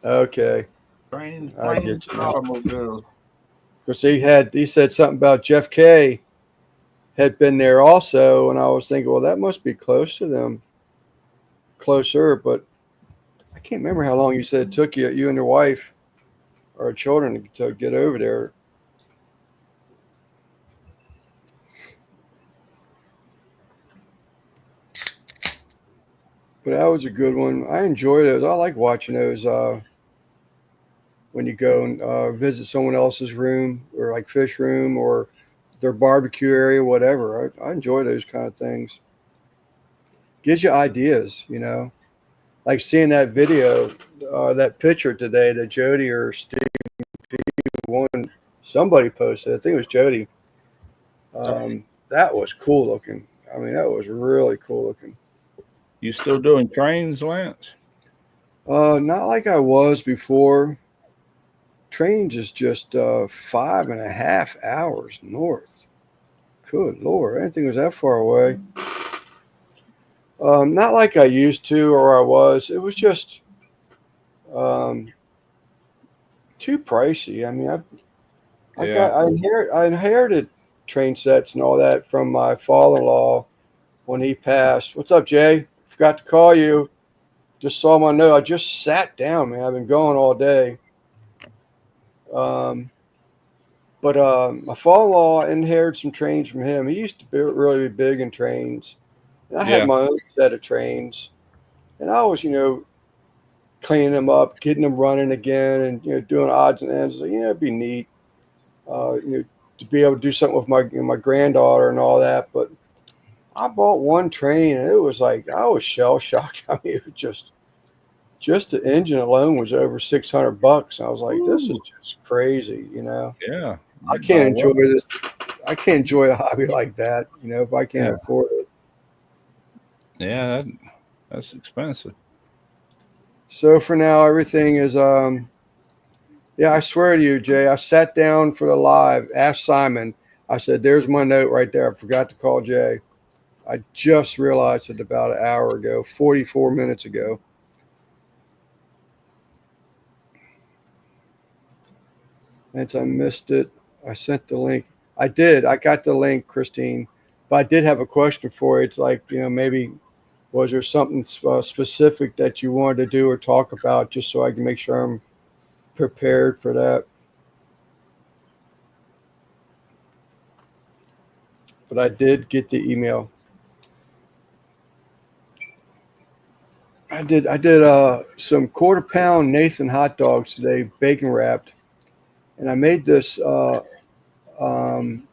Trains, I planes, get you now. automobiles. Because he said something about Jeff K had been there also, and I was thinking, well, that must be close to them, closer. But I can't remember how long you said it took you and your wife or children to get over there. But that was a good one. I enjoy those. I like watching those when you go and visit someone else's room or like fish room or their barbecue area, whatever. I enjoy those kind of things. Gives you ideas, you know. Like seeing that video, that picture today that Jody or Steve one somebody posted. I think it was Jody. That was cool looking. I mean, that was really cool looking. You still doing trains, Lance? Not like I was before. Trains is just 5.5 hours north. Good Lord, I didn't think it was that far away. Not like I used to or I was. It was just too pricey. I mean, I inherited train sets and all that from my father-in-law when he passed. What's up, Jay? Forgot to call you. Just saw my note. I just sat down, man. I've been going all day. But my father-in-law inherited some trains from him. He used to be really big in trains. And I had my own set of trains. And I was, cleaning them up, getting them running again, and, doing odds and ends. So, it'd be neat, to be able to do something with my granddaughter and all that. But I bought one train, and it was like I was shell shocked. I mean, it was just the engine alone was over $600. I was like, this is just crazy, Yeah. I can't enjoy this. I can't enjoy a hobby like that, if I can't afford it. Yeah, that's expensive. So for now, everything is I swear to you, Jay, I sat down for the live, asked Simon. I said, there's my note right there. I forgot to call Jay. I just realized it about an hour ago, 44 minutes ago. Since I missed it, I sent the link. I did. I got the link, Christine. But I did have a question for you. It's like, maybe was there something specific that you wanted to do or talk about just so I can make sure I'm prepared for that? but I did get the email. I did some quarter-pound Nathan hot dogs today, bacon wrapped, and I made this. Um,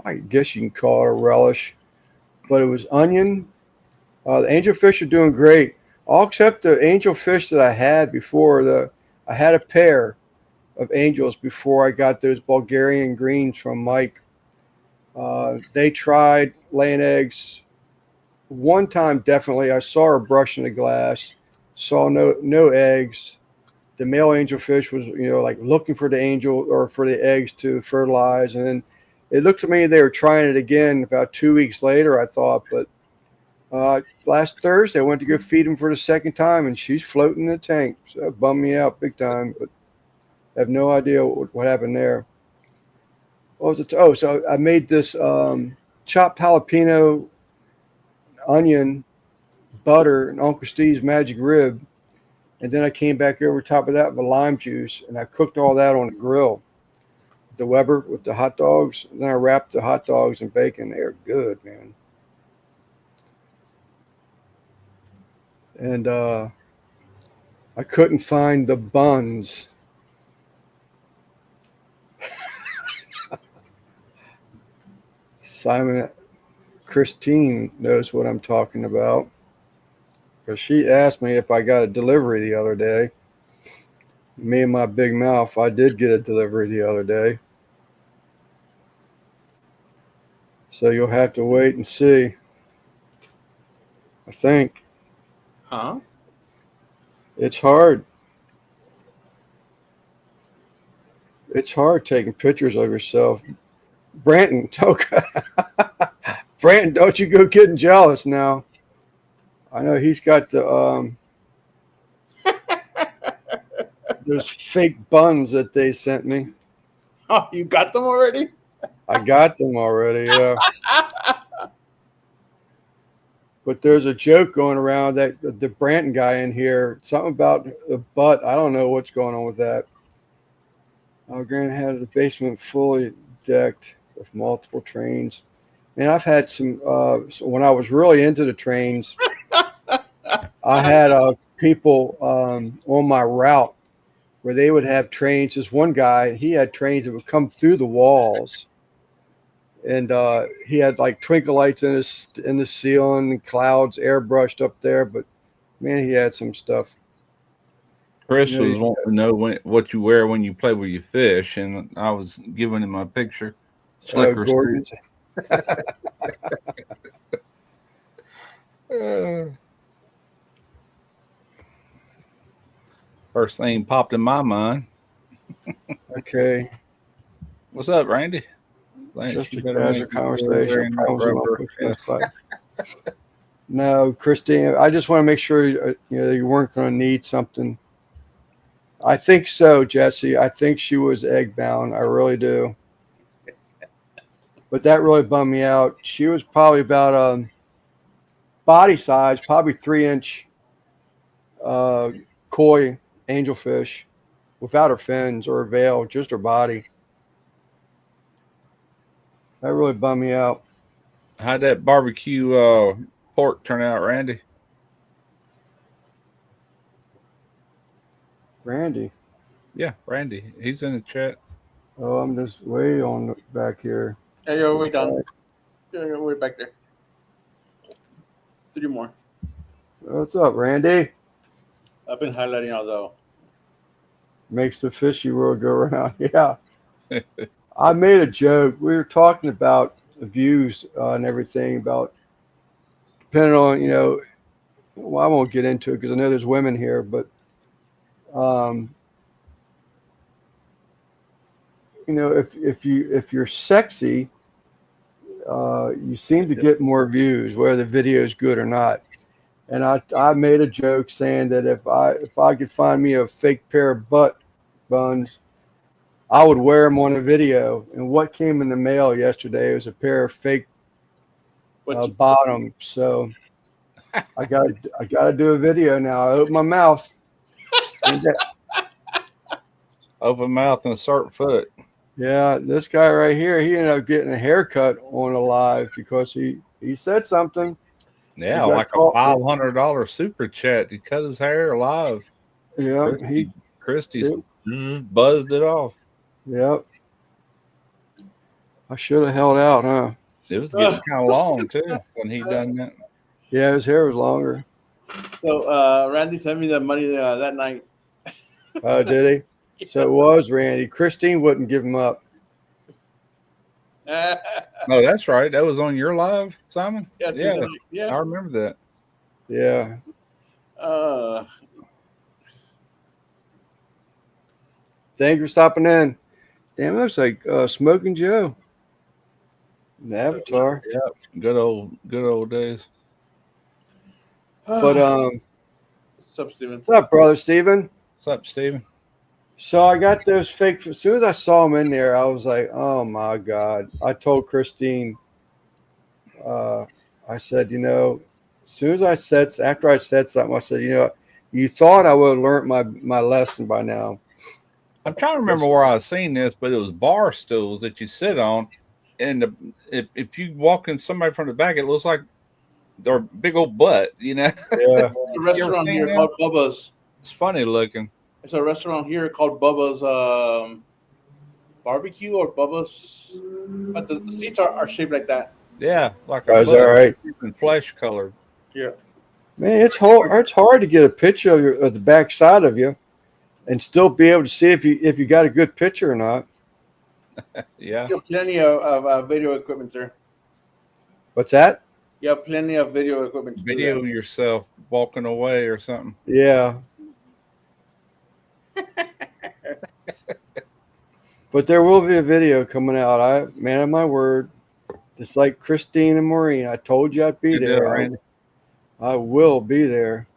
I guess you can call it a relish, but it was onion. The angelfish are doing great, all except the angelfish that I had before. I had a pair of angels before I got those Bulgarian greens from Mike. They tried laying eggs one time. Definitely, I saw her brushing the glass, saw no eggs. The male angelfish was like looking for the angel or for the eggs to fertilize, and then it looked to me they were trying it again about 2 weeks later. I thought, but last Thursday I went to go feed him for the second time, and she's floating in the tank. So that bummed me out big time. But I have no idea what happened there. What was it? Oh, so I made this chopped jalapeno, onion, butter, and Uncle Steve's magic rib. And then I came back over top of that with lime juice, and I cooked all that on the grill, the Weber with the hot dogs. And then I wrapped the hot dogs in bacon. They're good, man. And I couldn't find the buns. Christine knows what I'm talking about, because she asked me if I got a delivery the other day. Me and my big mouth, I did get a delivery the other day. So you'll have to wait and see. I think. Huh? It's hard. It's hard taking pictures of yourself. Branton, okay. Branton, don't you go getting jealous now. I know he's got those fake buns that they sent me. Oh, you got them already? I got them already, yeah. But there's a joke going around that the Branton guy in here, something about the butt. I don't know what's going on with that. Our Grand had the basement fully decked with multiple trains. Man, I've had some, so when I was really into the trains, I had people on my route where they would have trains. This one guy, he had trains that would come through the walls. And he had like twinkle lights in the ceiling, and clouds airbrushed up there. But man, he had some stuff. Chris was wanting to know what you wear when you play with your fish, and I was giving him my picture. Slicker Gordon. First thing popped in my mind. Okay. What's up, Randy? Just a casual conversation. No, Christine, I just want to make sure you weren't going to need something. I think so, Jesse. I think she was egg bound. I really do. But that really bummed me out. She was probably about body size, probably 3-inch koi angelfish without her fins or her veil, just her body. That really bummed me out. How'd that barbecue pork turn out, Randy? Randy. Yeah, Randy. He's in the chat. Oh, I'm just way on back here. Yeah, you're way down. You're way back there. 3 more. What's up, Randy? I've been highlighting all the. Makes the fishy world go round. Yeah. I made a joke. We were talking about the views and everything about depending on, well, I won't get into it because I know there's women here, but, if you're sexy, you seem to get more views, whether the video is good or not. And I made a joke saying that if I could find me a fake pair of butt buns, I would wear them on a video. And what came in the mail yesterday was a pair of fake bottoms. So I gotta do a video now. I open my mouth. Open mouth and a certain foot. Yeah, this guy right here, he ended up getting a haircut on a live because he said something. He Yeah, got like a caught. $500 super chat. He cut his hair live. Yeah, Christy it, buzzed it off. yep. I should have held out, huh? It was Uh, getting kind of long too when he done that. Yeah, his hair was longer. so Randy sent me the money that night. Did he? So it was Randy. Christine wouldn't give him up. yeah, No, that's right. That was on your live, Simon. Yeah, Tuesday night. I Yeah. remember that. Yeah. Uh, Thank you for stopping in. Damn, it looks like Smoking Joe. The Avatar. Yeah, good old days. But what's up, Steven? what's up, brother Steven? What's up, Steven? So I got those fake. As soon as I saw them in there, I was like, "Oh my god!" I told Christine. Uh, I said, as soon as after I said something, I said, you thought I would have learned my lesson by now. I'm trying to remember where I seen this, but it was bar stools that you sit on, and if you walk in somebody from the back, it looks like their big old butt. Yeah, There's a You ever restaurant seen here that? called Bubba's. It's funny looking. It's a restaurant here called Bubba's Barbecue or Bubba's, but the seats are shaped like that. Yeah, like a is that butt right? and flesh colored. Yeah. Man, it's hard. It's hard to get a picture of the back side of you, and still be able to see if you got a good picture or not. Yeah, You have plenty of video equipment there. What's that? You have plenty of video equipment to do video yourself walking away or something. Yeah. But there will be a video coming out. Man of my word. Just like Christine and Maureen, I told you I'd be You do it, there. Randy. I will be there.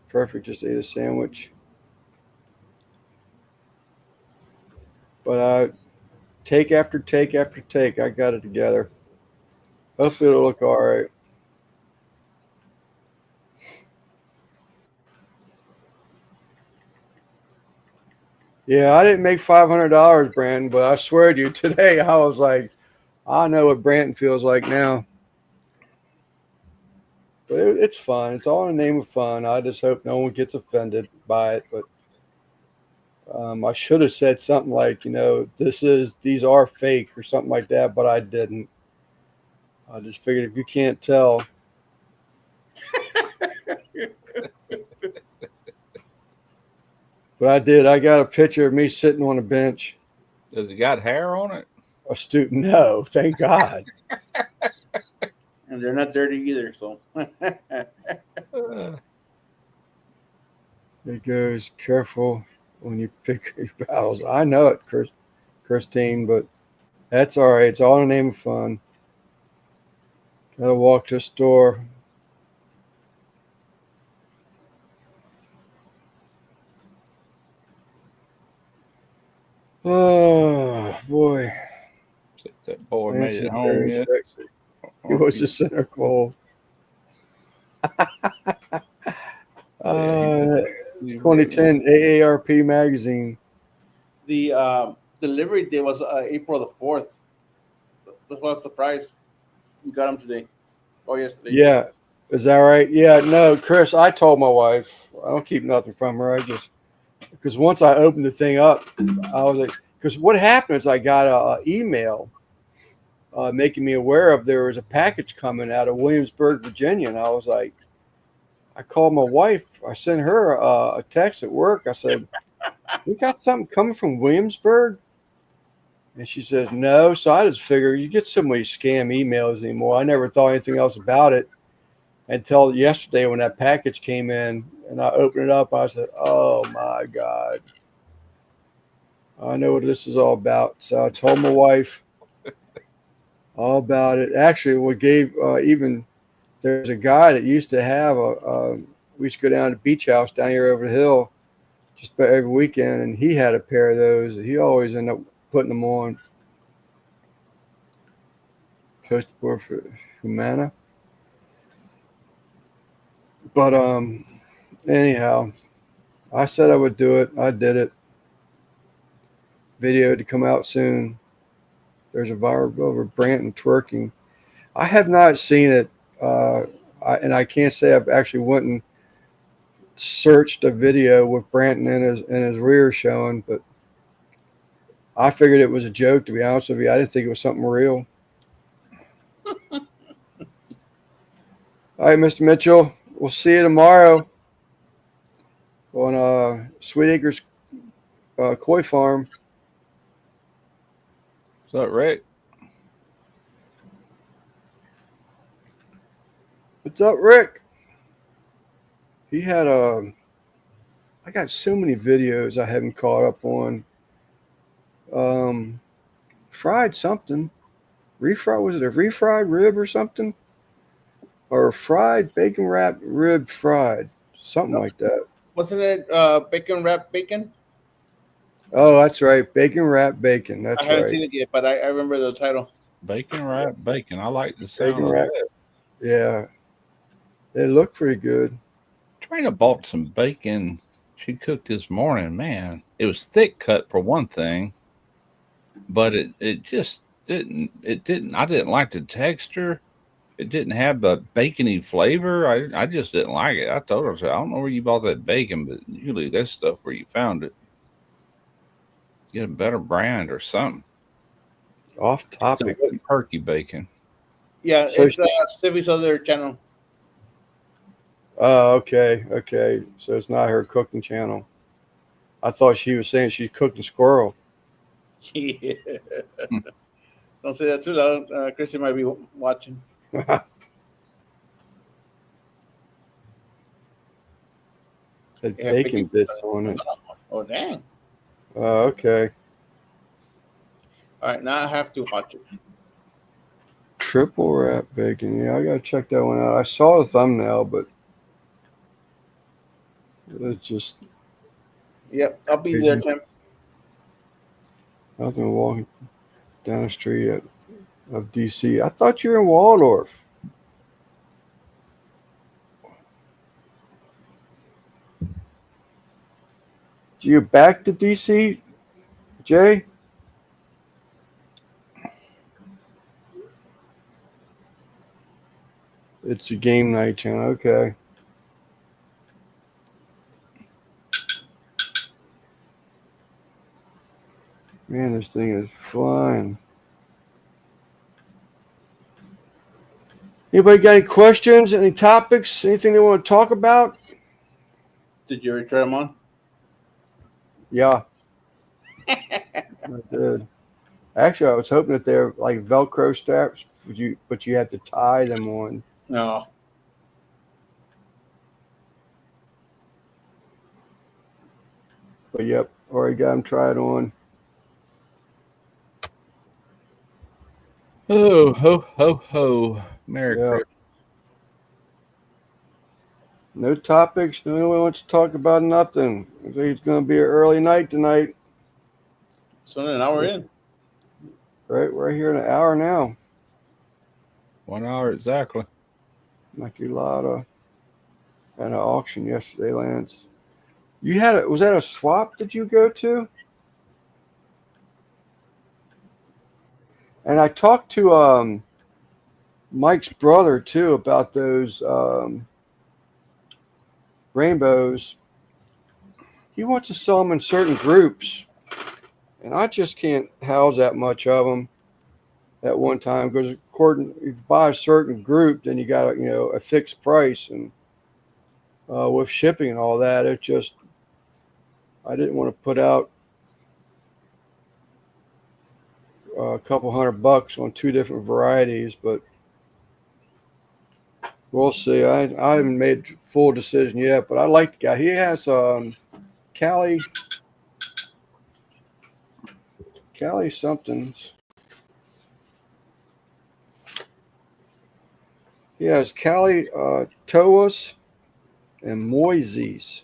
Perfect. Just ate a sandwich. But take after take after take, I got it together. Hopefully it'll look all right. Yeah, I didn't make $500, Brandon, but I swear to you, today I was like, I know what Brandon feels like now. But it's fun. It's all in the name of fun. I just hope no one gets offended by it. But I should have said something like, these are fake or something like that, but I didn't. I just figured if you can't tell. But I did. I got a picture of me sitting on a bench. Does it got hair on it? A student? No, thank God. And they're not dirty either. So It goes careful when you pick your battles. I know it, Christine, but that's all right. It's all in the name of fun. Gotta walk to the store. Oh boy, That boy made Nancy's it home very yet? sexy. He was the center goal. Yeah, 2010 AARP magazine. the delivery day was April the 4th. That's what surprise. We got them today. Oh, yesterday. Yeah, is that right? Yeah, no, Chris. I told my wife I don't keep nothing from her. Because once I opened the thing up, I was like, because what happened is I got an email making me aware of there was a package coming out of Williamsburg, Virginia, and I was like, I called my wife. I sent her a text at work. I said, "We got something coming from Williamsburg," and she says, "No." So I just figured you get so many scam emails anymore. I never thought anything else about it until yesterday when that package came in, and I opened it up. I said, "Oh my God." I know what this is all about. So I told my wife all about it. Actually, what gave even there's a guy that used to have we used to go down to the beach house down here over the hill just about every weekend, and he had a pair of those. He always ended up putting them on. Post for Humana. But anyhow, I said I would do it. I did it. video to come out soon. There's a viral over Branton twerking. I have not seen it, and I can't say I've actually went and searched a video with Branton in his rear showing, but I figured it was a joke. To be honest with you, I didn't think it was something real. All right, Mr. Mitchell, we'll see you tomorrow on Sweet Acres Koi Farm. Is that Rick? What's up, Rick? He had I got so many videos I haven't caught up on. Fried something. Refried, was it a refried rib or something? Or fried bacon wrapped rib fried. Something like that. Wasn't it bacon wrapped bacon? Oh, that's right. Bacon wrapped bacon. That's I haven't right. seen it yet, but I remember the title. Bacon wrapped bacon. I like the sound Bacon of wrapped. that. Yeah. They look pretty good. Trina bought some bacon she cooked this morning. Man, it was thick cut for one thing, but it just didn't I didn't like the texture. It didn't have the bacony flavor. I just didn't like it. I told her, I said, I don't know where you bought that bacon, but you leave that stuff where you found it. Get a better brand or something. Off topic. Turkey bacon. Yeah, So it's Stevie's other channel. Oh, okay. Okay. So it's not her cooking channel. I thought she was saying she's cooking squirrel. Yeah. Don't say that too loud. Christian might be watching. That Yeah, bacon bits on it. Oh, dang. Oh, okay. All right, now I have to watch it. Triple wrap bacon. Yeah, I gotta check that one out. I saw the thumbnail, but it's just Yep, I'll be there, Tim. I've been walking down the street of DC. I thought you were in Waldorf. You back to DC, Jay? It's a game night channel. Okay. Man, this thing is flying. Anybody got any questions, any topics, anything they want to talk about? Did you already try them on? Yeah, I did. Actually, I was hoping that they're like Velcro straps, but you have to tie them on. No. But yep, already got them tried on. Oh, ho, ho, ho. Merry Yeah. Christmas. No topics. No one wants to talk about nothing. I think it's going to be an early night tonight. It's only an hour in. Right, we're here in an hour now. 1 hour exactly. Maculata at an auction yesterday, Lance. You had was that a swap that you go to? And I talked to Mike's brother too about those rainbows. He wants to sell them in certain groups, and I just can't house that much of them at one time because according if you buy a certain group, then you got a fixed price, and with shipping and all that, it just I didn't want to put out a couple $100 on two different varieties, but we'll see. I haven't made a full decision yet, but I like the guy. He has Cali somethings. He has Cali Toas and Moises,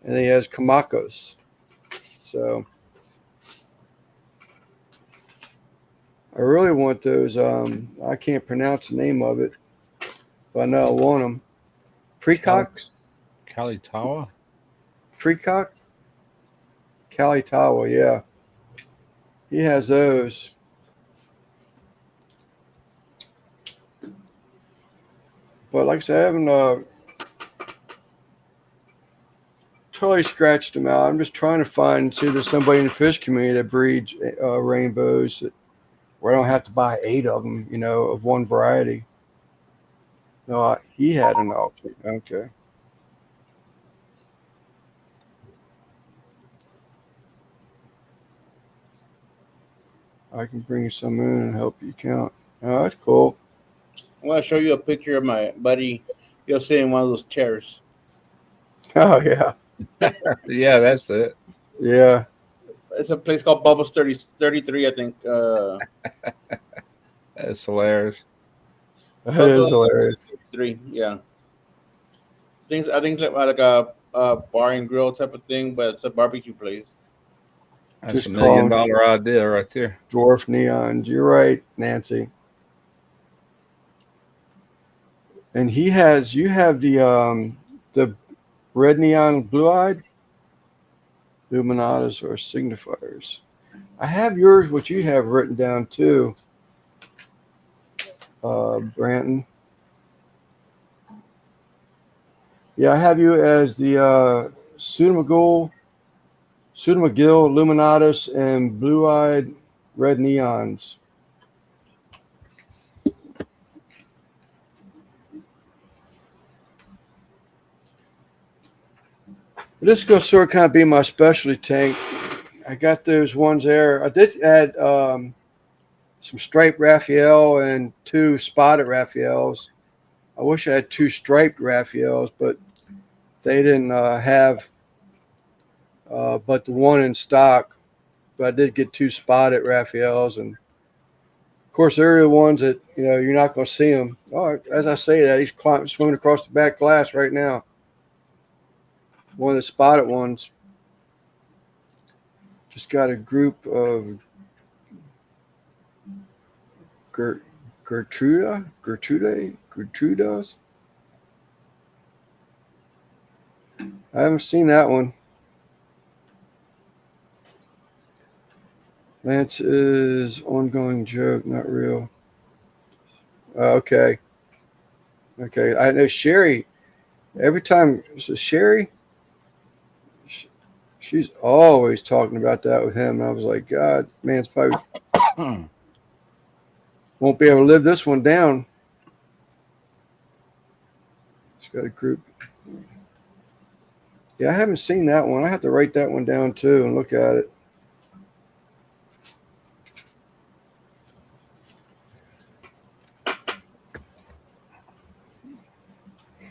and he has Kamakos. So I really want those. I can't pronounce the name of it, but I know I want them. Precox? Kalitawa? Precock? Kalitawa, yeah. He has those. But like I said, I haven't totally scratched them out. I'm just trying to find, see if there's somebody in the fish community that breeds rainbows where I don't have to buy 8 of them, of one variety. No, he had an auction. Okay. I can bring you some in and help you count. Oh, that's cool. I'm gonna show you a picture of my buddy. He'll sit in one of those chairs. Oh, yeah. Yeah, that's it. Yeah. It's a place called Bubbles 33, I think. That's hilarious. That is Bubbles hilarious. 33, yeah. I think it's like a bar and grill type of thing, but it's a barbecue place. That's a Just call million them dollar idea right there. dwarf neons. You're right, Nancy. And you have the red neon blue eyed luminatas or signifiers. I have yours, what you have written down too, Branton. Yeah, I have you as the Pseudomagil, Luminatus, and Blue Eyed Red Neons. This is going to sort of kind of be my specialty tank. I got those ones there. I did add some striped Raphael and 2 spotted Raphaels. I wish I had 2 striped Raphaels, but they didn't have but the one in stock. But I did get 2 spotted Raphaels, and of course they're the ones that you're not going to see them. Oh, as I say that, he's swimming across the back glass right now. One of the spotted ones. Just got a group of Gertrudas. I haven't seen that one. Lance is ongoing joke, not real. Okay. Okay. I know Sherry. Every time, so Sherry, she's always talking about that with him. And I was like, God, man's probably won't be able to live this one down. He's got a group. Yeah, I haven't seen that one. I have to write that one down too and look at it.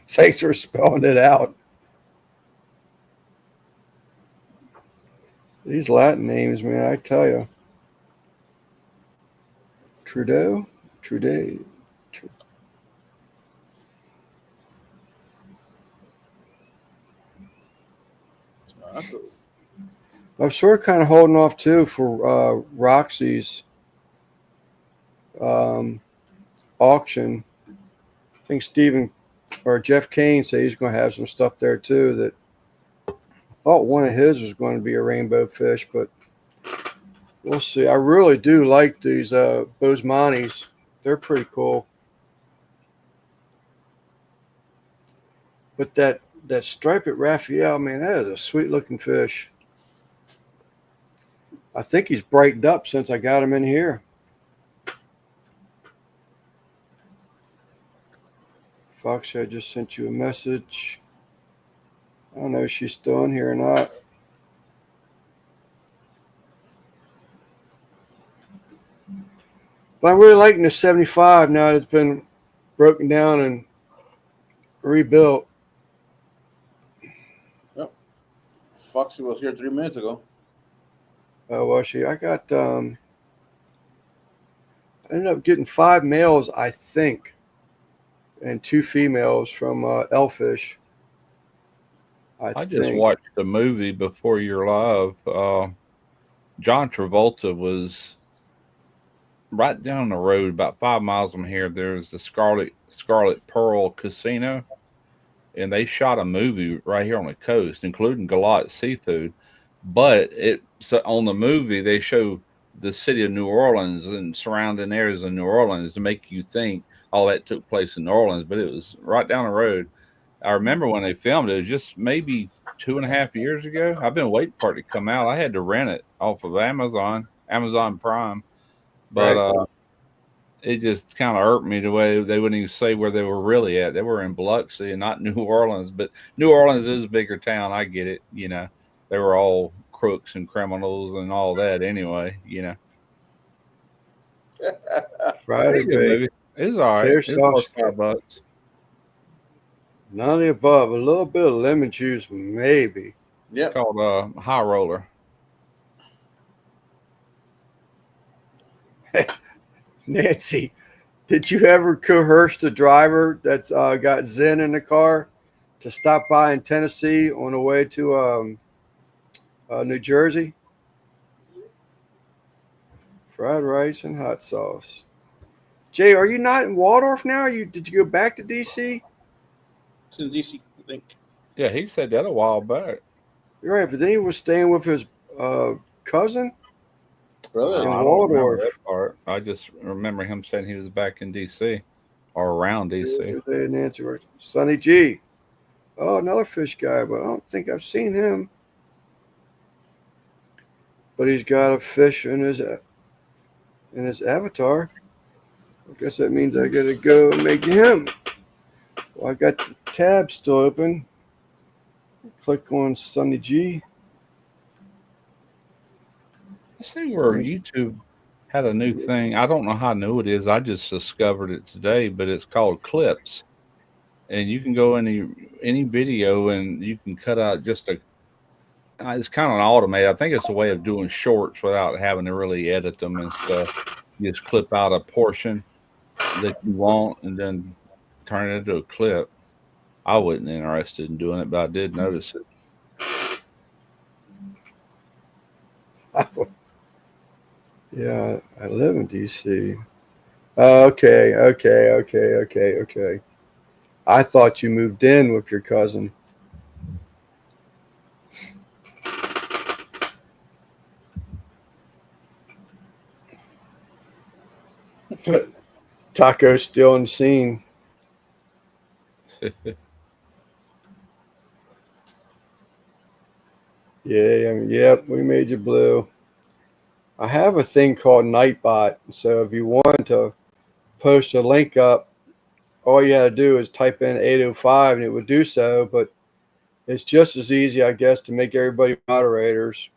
Thanks for spelling it out. These Latin names, man, I tell you. Trudeau? Trudeau. I'm sort of kind of holding off too for Roxy's um, auction. I think Stephen or Jeff Kane said he's going to have some stuff there too. That I thought one of his was going to be a rainbow fish, but we'll see. I really do like these Bozemantes. They're pretty cool. But that striped Raphael, man, that is a sweet looking fish. I think he's brightened up since I got him in here. Foxy, I just sent you a message. I don't know if she's still in here or not. But I'm really liking the 75 now that it's been broken down and rebuilt. Yep. Foxy was here 3 minutes ago. Oh, well, I ended up getting 5 males, I think, and 2 females from Elfish. I just watched the movie before your live. John Travolta was right down the road, about 5 miles from here. There's the Scarlet Pearl Casino, and they shot a movie right here on the coast, including Galat Seafood. But on the movie they show the city of New Orleans and surrounding areas of New Orleans to make you think all that took place in New Orleans, but it was right down the road. I remember when they filmed it, it was just maybe 2.5 years ago. I've been waiting for it to come out. I had to rent it off of Amazon Prime, but Right. it just kind of irked me the way they wouldn't even say where they were really at. They were in Biloxi and not New Orleans, but New Orleans is a bigger town. I get it. They were all crooks and criminals and all that anyway. Fried or Pretty good baked. movie. It was all right. Tater It was sauce. worth $5. None of the above. A little bit of lemon juice, maybe. It's Yep. called High Roller. Nancy, did you ever coerce the driver that's got Zen in the car to stop by in Tennessee on the way to New Jersey? Fried rice and hot sauce. Jay, are you not in Waldorf now? Did you go back to DC? It's in DC, I think. Yeah, he said that a while back. You're right, but then he was staying with his cousin Brother, in I don't remember Waldorf. that part. I just remember him saying he was back in D.C. or around D.C. Nancy, Sonny G. Oh, another fish guy, but I don't think I've seen him. But he's got a fish in his avatar. I guess that means I gotta go and make him. Well, I got the tab still open. Click on Sonny G. I see where YouTube had a new thing. I don't know how new it is. I just discovered it today, but it's called clips, and you can go any video and you can cut out just a. It's kind of an automated. I think it's a way of doing shorts without having to really edit them and stuff. You just clip out a portion that you want and then turn it into a clip. I wasn't interested in doing it, but I did notice it. Yeah, I live in DC. Okay. I thought you moved in with your cousin. Taco's still on the scene. Yep, we made you blue. I have a thing called Nightbot, so if you want to post a link up, all you had to do is type in 805 and it would do so, but it's just as easy, I guess, to make everybody moderators.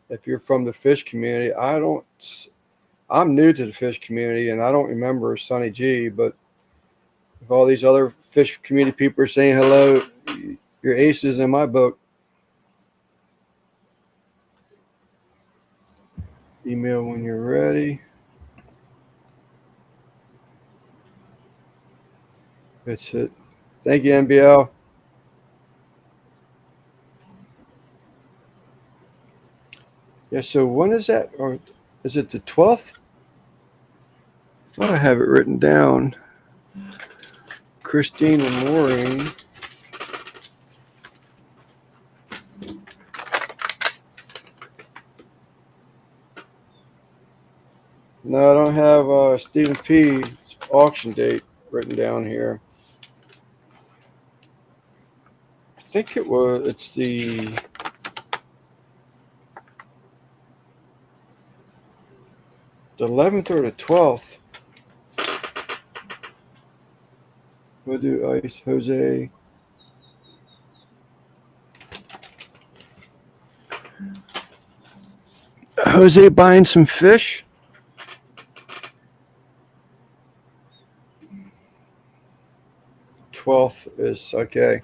If you're from the fish community, I'm new to the fish community and I don't remember Sonny G, but if all these other fish community people are saying hello, you're aces in my book. Email when you're ready. That's it. Thank you, NBL. Yeah, so when is that? Or is it the 12th? I thought I have it written down. Christine and Maureen. No, I don't have Stephen P. auction date written down here. I think it's the 11th or the 12th. We'll do Ice Jose. Jose buying some fish? Twelfth is okay.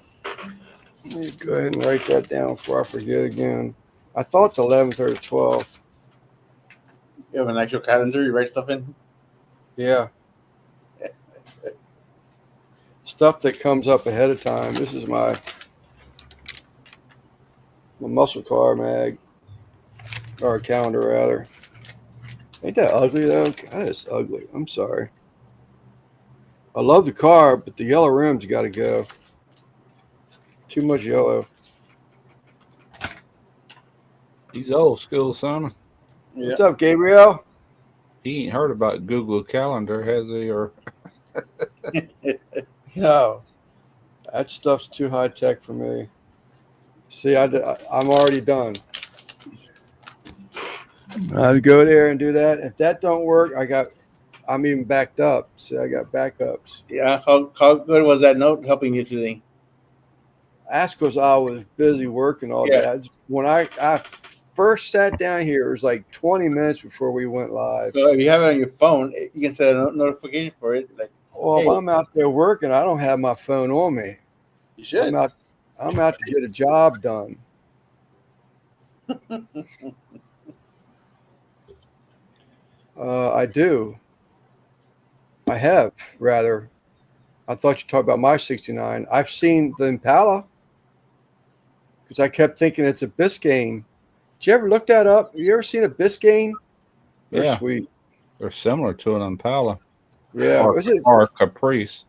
Let me go ahead and write that down before I forget again. I thought the 11th or the 12th. you have an actual calendar. You write stuff in. Yeah. Stuff that comes up ahead of time. This is my muscle car mag, or calendar rather. Ain't that ugly though? God, it's ugly. I'm sorry. I love the car, but the yellow rims got to go. Too much yellow. He's old school, Simon. What's up, Gabriel? He ain't heard about Google Calendar, has he? Or No, that stuff's too high tech for me. See, I'm already done. I go there and do that. If that don't work, I'm even backed up. See, I got backups. Yeah. How good was that note helping you today? That's because I was busy working all day. Yeah. When I first sat down here, it was like 20 minutes before we went live. So if you have it on your phone, you can set a notification for it. Like, Well, if hey, I'm out there working, I don't have my phone on me. you should. I'm out to get a job done. I do. I have, rather. I thought you talked about my 69. I've seen the Impala because I kept thinking it's a Biscayne. Did you ever look that up? Have you ever seen a Biscayne? They're yeah, sweet. they're similar to an Impala. Yeah. Or a Caprice.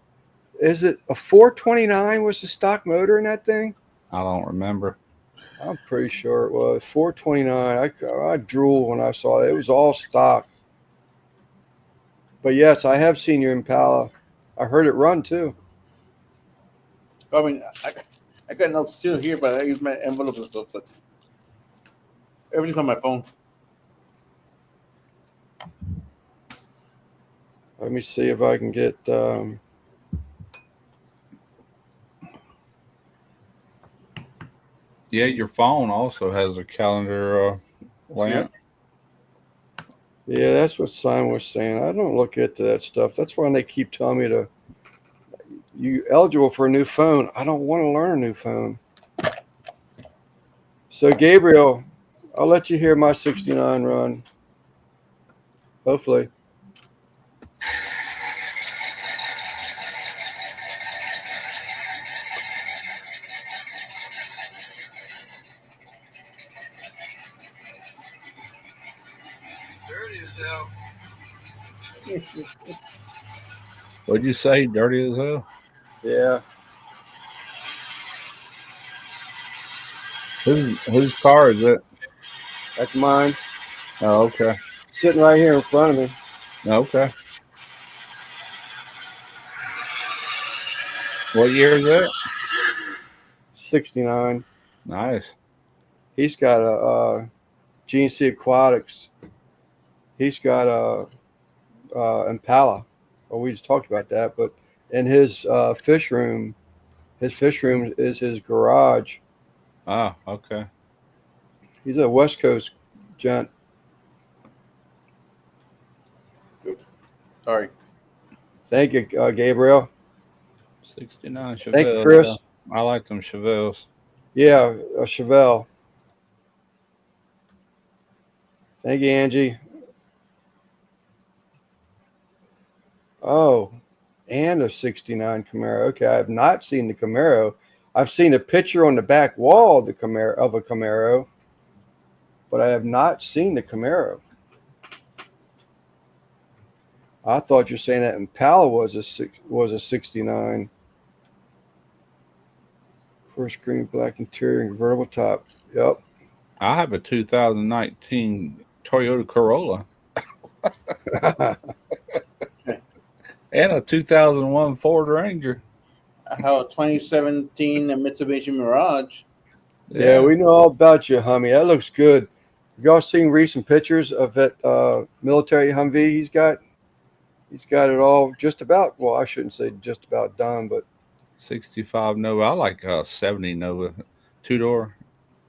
Is it a 429 was the stock motor in that thing? I don't remember. I'm pretty sure it was 429. I drooled when I saw it. It was all stock. But yes, I have seen your Impala. I heard it run too. I mean, I got notes still here, but I use my envelope and stuff. But everything's on my phone. Let me see if I can get. Yeah, your phone also has a calendar lamp. Yeah, that's what Simon was saying. I don't look into that stuff. That's why they keep telling me you eligible for a new phone. I don't want to learn a new phone. So Gabriel, I'll let you hear my 69 run. Hopefully. Dirty as hell. What'd you say? Dirty as hell? Yeah. Whose car is it? That's mine. Oh, okay. Sitting right here in front of me. Okay. What year is it? 69. Nice. He's got a GNC Aquatics. He's got a Impala. Well, we just talked about that, but in his fish room is his garage. Ah, okay. He's a West Coast gent. Sorry. Thank you, Gabriel. 69 Chevelle. Thank you, Chris. Yeah. I like them Chevelles. Yeah, a Chevelle. Thank you, Angie. Oh, and a 69 Camaro. Okay, I have not seen the Camaro. I've seen a picture on the back wall of a Camaro, but I have not seen the Camaro. I thought you're saying that Impala was a 69. First green black interior and convertible top. Yep. I have a 2019 Toyota Corolla and a 2001 Ford Ranger. I have a 2017 Mitsubishi Mirage. Yeah, we know all about you, Hummy. That looks good. Have y'all seen recent pictures of that military Humvee he's got? He's got it all just about, well, I shouldn't say just about done, but 65 Nova. I like 70 Nova 2-door.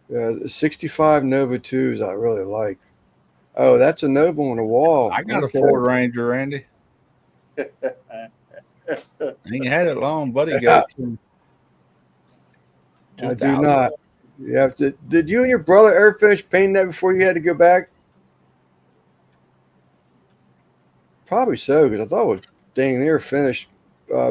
yeah, the 65 Nova 2s I really like. Oh, that's a Nova on the wall. I got Okay. a Ford Ranger, Randy. I ain't had it long. Buddy got it to I do not. You have to. Did you and your brother ever finish painting that before you had to go back? Probably so, because I thought it was dang near finished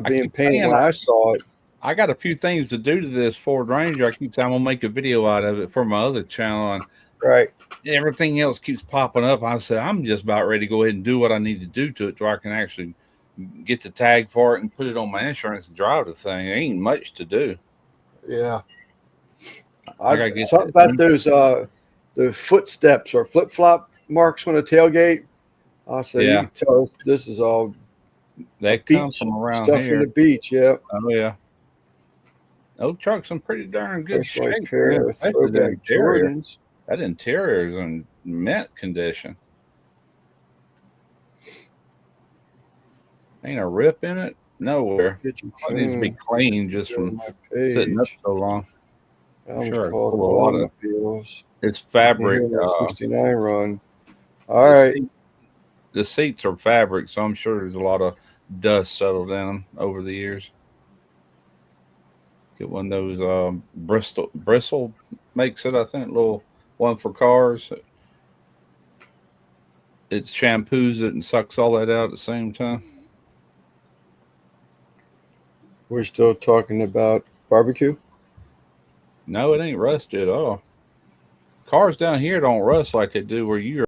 being painted when I saw it. I got a few things to do to this Ford Ranger. I keep saying I'm gonna make a video out of it for my other channel, and right, everything else keeps popping up. I said I'm just about ready to go ahead and do what I need to do to it, so I can actually get the tag for it and put it on my insurance and drive the thing. There ain't much to do. Yeah, I gotta get something about those the footsteps or flip flop marks on the tailgate. I'll say you Yeah, can tell this is all a they come beach from around stuff from here. the beach. Yeah, Oh yeah, those trucks in pretty darn good there's like shape, pair man. of Especially the throwback interior. Jordans. That interior is in mint condition. Ain't a rip in it nowhere. Get your It needs to be phone. clean just Go to from my sitting up page. so long. I'm Album's sure it's called full of a lot of Automobiles. it's You can fabric. hear my 69 run. All The right. seat, the seats are fabric, so I'm sure there's a lot of dust settled in them over the years. Get one of those Bristle makes it, I think, little one for cars. It shampoos it and sucks all that out at the same time. We're still talking about barbecue. No, it ain't rusty at all. Cars down here don't rust like they do where you're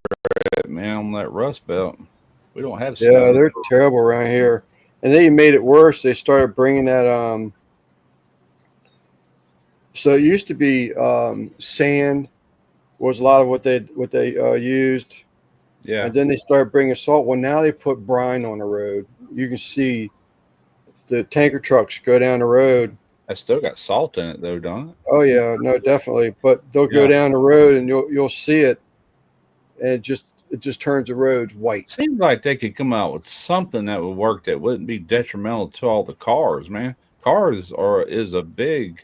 at, man, on that rust belt. We don't have Yeah, snow. they're terrible around here. And they made it worse. They started bringing that. So it used to be sand was a lot of what they used, Yeah, and then they started bringing salt. Well, now they put brine on the road. You can see the tanker trucks go down the road. I still got salt in it though, don't it? Oh yeah, no, definitely. But they'll go Yeah. down the road and you'll see it, and it just turns the roads white. Seems like they could come out with something that would work that wouldn't be detrimental to all the cars, man. Cars are is a big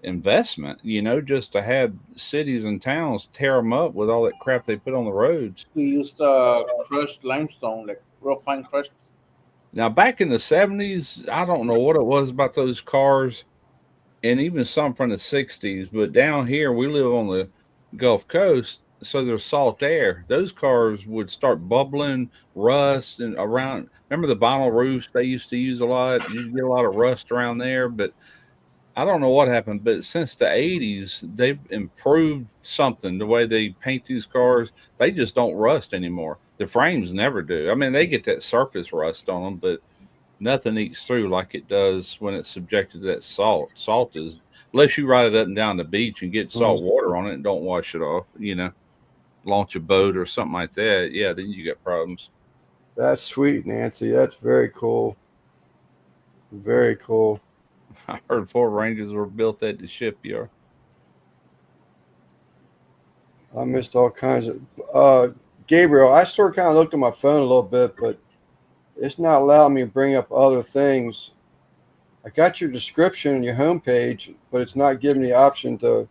investment, just to have cities and towns tear them up with all that crap they put on the roads. We used crushed limestone, like real fine crushed. Now, back in the 70s, I don't know what it was about those cars and even some from the 60s, but down here, we live on the Gulf Coast, so there's salt air. Those cars would start bubbling, rust, and around. Remember the vinyl roofs they used to use a lot? You get a lot of rust around there, but I don't know what happened, but since the 80s, they've improved something. The way they paint these cars, they just don't rust anymore. The frames never do. I mean, they get that surface rust on them, but nothing eats through like it does when it's subjected to that salt. Salt is, unless you ride it up and down the beach and get Mhm. salt water on it and don't wash it off, launch a boat or something like that. Yeah, then you got problems. That's sweet, Nancy. That's very cool. Very cool. I heard Ford Rangers were built at the shipyard. I missed all kinds of. Gabriel, I sort of kind of looked at my phone a little bit, but it's not allowing me to bring up other things. I got your description and your homepage, but it's not giving me the option to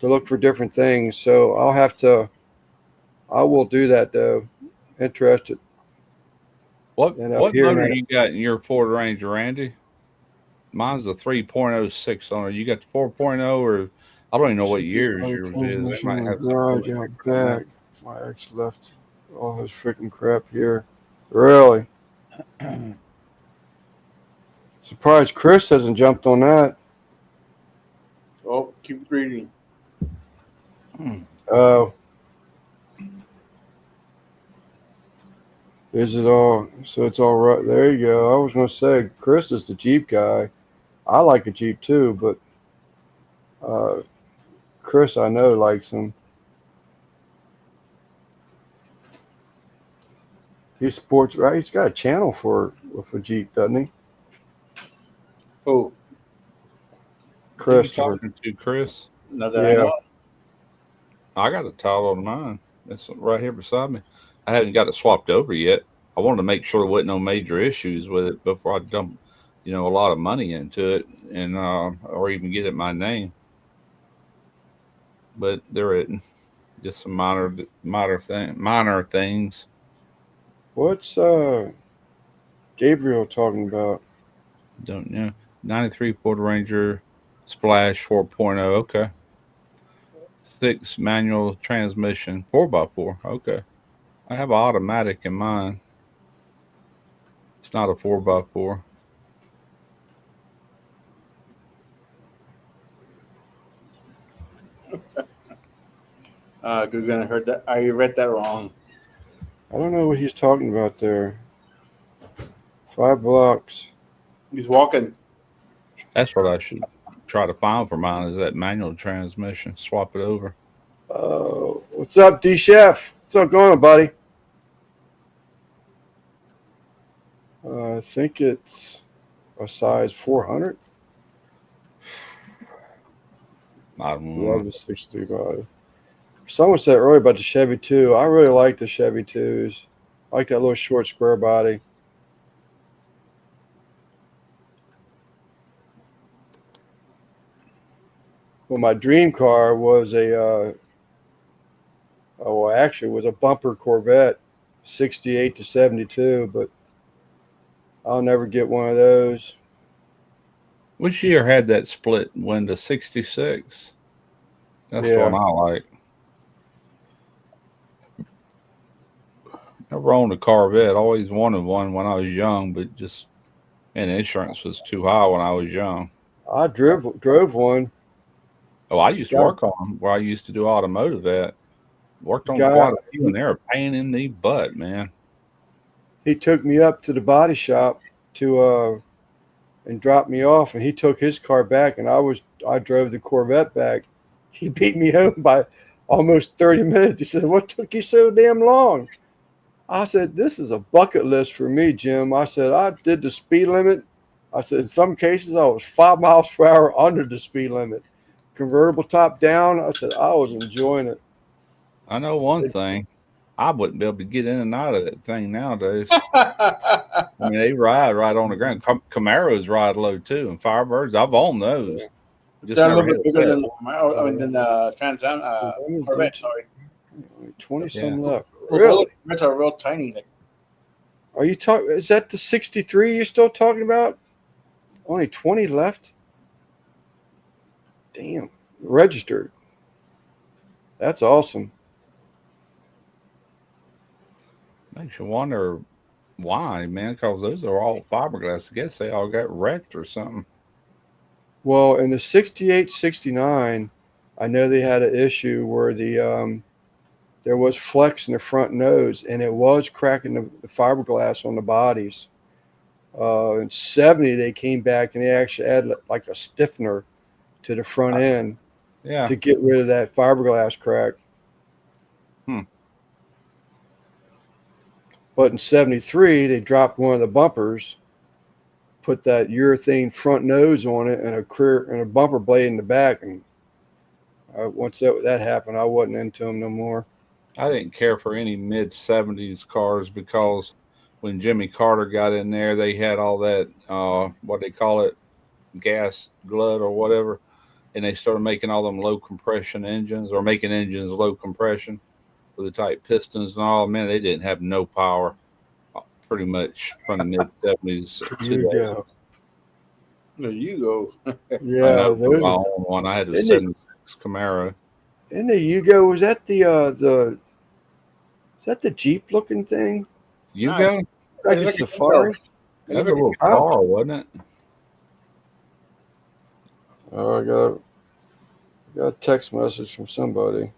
look for different things. So I'll have to. I will do that though. Interested What in what hearing motor that. you got in your Ford Ranger, Randy? Mine's the 3.06 on it. You got the 4.0, or I don't even know what Should be years on the yours is. They transmission might in the have something a garage little out different on that. back. My ex left all his freaking crap here. Really surprised Chris hasn't jumped on that. Oh, keep reading. Hmm. Oh, is it all? So it's all right. There you go. I was gonna say Chris is the Jeep guy. I like a Jeep too, but uh, Chris I know likes him. He sports right. He's got a channel for Jeep, doesn't he? Oh, Who you Christopher. talking to, Chris? not that I Yeah. know. I got a towel on mine. It's right here beside me. I haven't got it swapped over yet. I wanted to make sure there wasn't no major issues with it before I dump, a lot of money into it and or even get it my name. But there isn't. Just some minor things. What's Gabriel talking about? Don't 93 Ford Ranger Splash 4.0. Okay. Six manual transmission 4x4. Okay. I have an automatic in mine. It's not a 4x4. You're gonna heard that. I read that wrong. I don't know what he's talking about there. 5 blocks. He's walking. That's what I should try to find for mine is that manual transmission. Swap it over. What's up, D Chef? What's up going on, buddy? I think it's a size 400. I don't Love know. the 63 body. Someone said earlier about the Chevy 2. I really like the Chevy 2s. I like that little short square body. Well, my dream car was actually it was a bumper Corvette, 68 to 72, but I'll never get one of those. Which year had that split window? 66. That's the one Yeah, I like. Never owned a Corvette. Always wanted one when I was young, but just and insurance was too high when I was young. I drove one. Oh, I used to Guy, work on them where I used to do automotive at. Worked on guy, quite a few, and they're a pain in the butt, man. he took me up to the body shop to and dropped me off, and he took his car back, and I drove the Corvette back. He beat me home by almost 30 minutes. He said, "What took you so damn long?" I said, "This is a bucket list for me, Jim." I said, "I did the speed limit." I said, "In some cases, I was 5 miles per hour under the speed limit. Convertible top down." I said, "I was enjoying it." I know one thing. I wouldn't be able to get in and out of that thing nowadays. I mean, they ride right on the ground. Camaros ride low too, and Firebirds. I've owned those. Just They're a never little hit bit a bigger pit. than the Camaro. I mean, than the Trans Am Corvette. Sorry, 20 Yeah. some left. those Really? Corvettes are real tiny. Like, Are you talking? Is that the 63 you're still talking about? Only 20 left? Damn. Registered. That's awesome. Makes you wonder why, man, because those are all fiberglass. I guess they all got wrecked or something. Well, in the 68, 69, I know they had an issue where there was flex in the front nose, and it was cracking the fiberglass on the bodies. In 70, they came back and they actually added like a stiffener to the front end Yeah. to get rid of that fiberglass crack. Hmm. But in 73, they dropped one of the bumpers, put that urethane front nose on it, and a bumper blade in the back. And once that happened, I wasn't into them no more. I didn't care for any mid 70s cars because when Jimmy Carter got in there, they had all that, what they call it, gas glut or whatever. And they started making all them low compression engines or making engines low compression with the tight pistons and all. Man, they didn't have no power pretty much from the mid 70s to You the go. there you go. I know Yeah, for my own one. I had a Isn't it- 76 Camaro. and the Yugo, was that the is that the Jeep looking thing? You Nice. go? Like It's a like a Safari? That was a little car, wasn't it? Oh, I got a text message from somebody.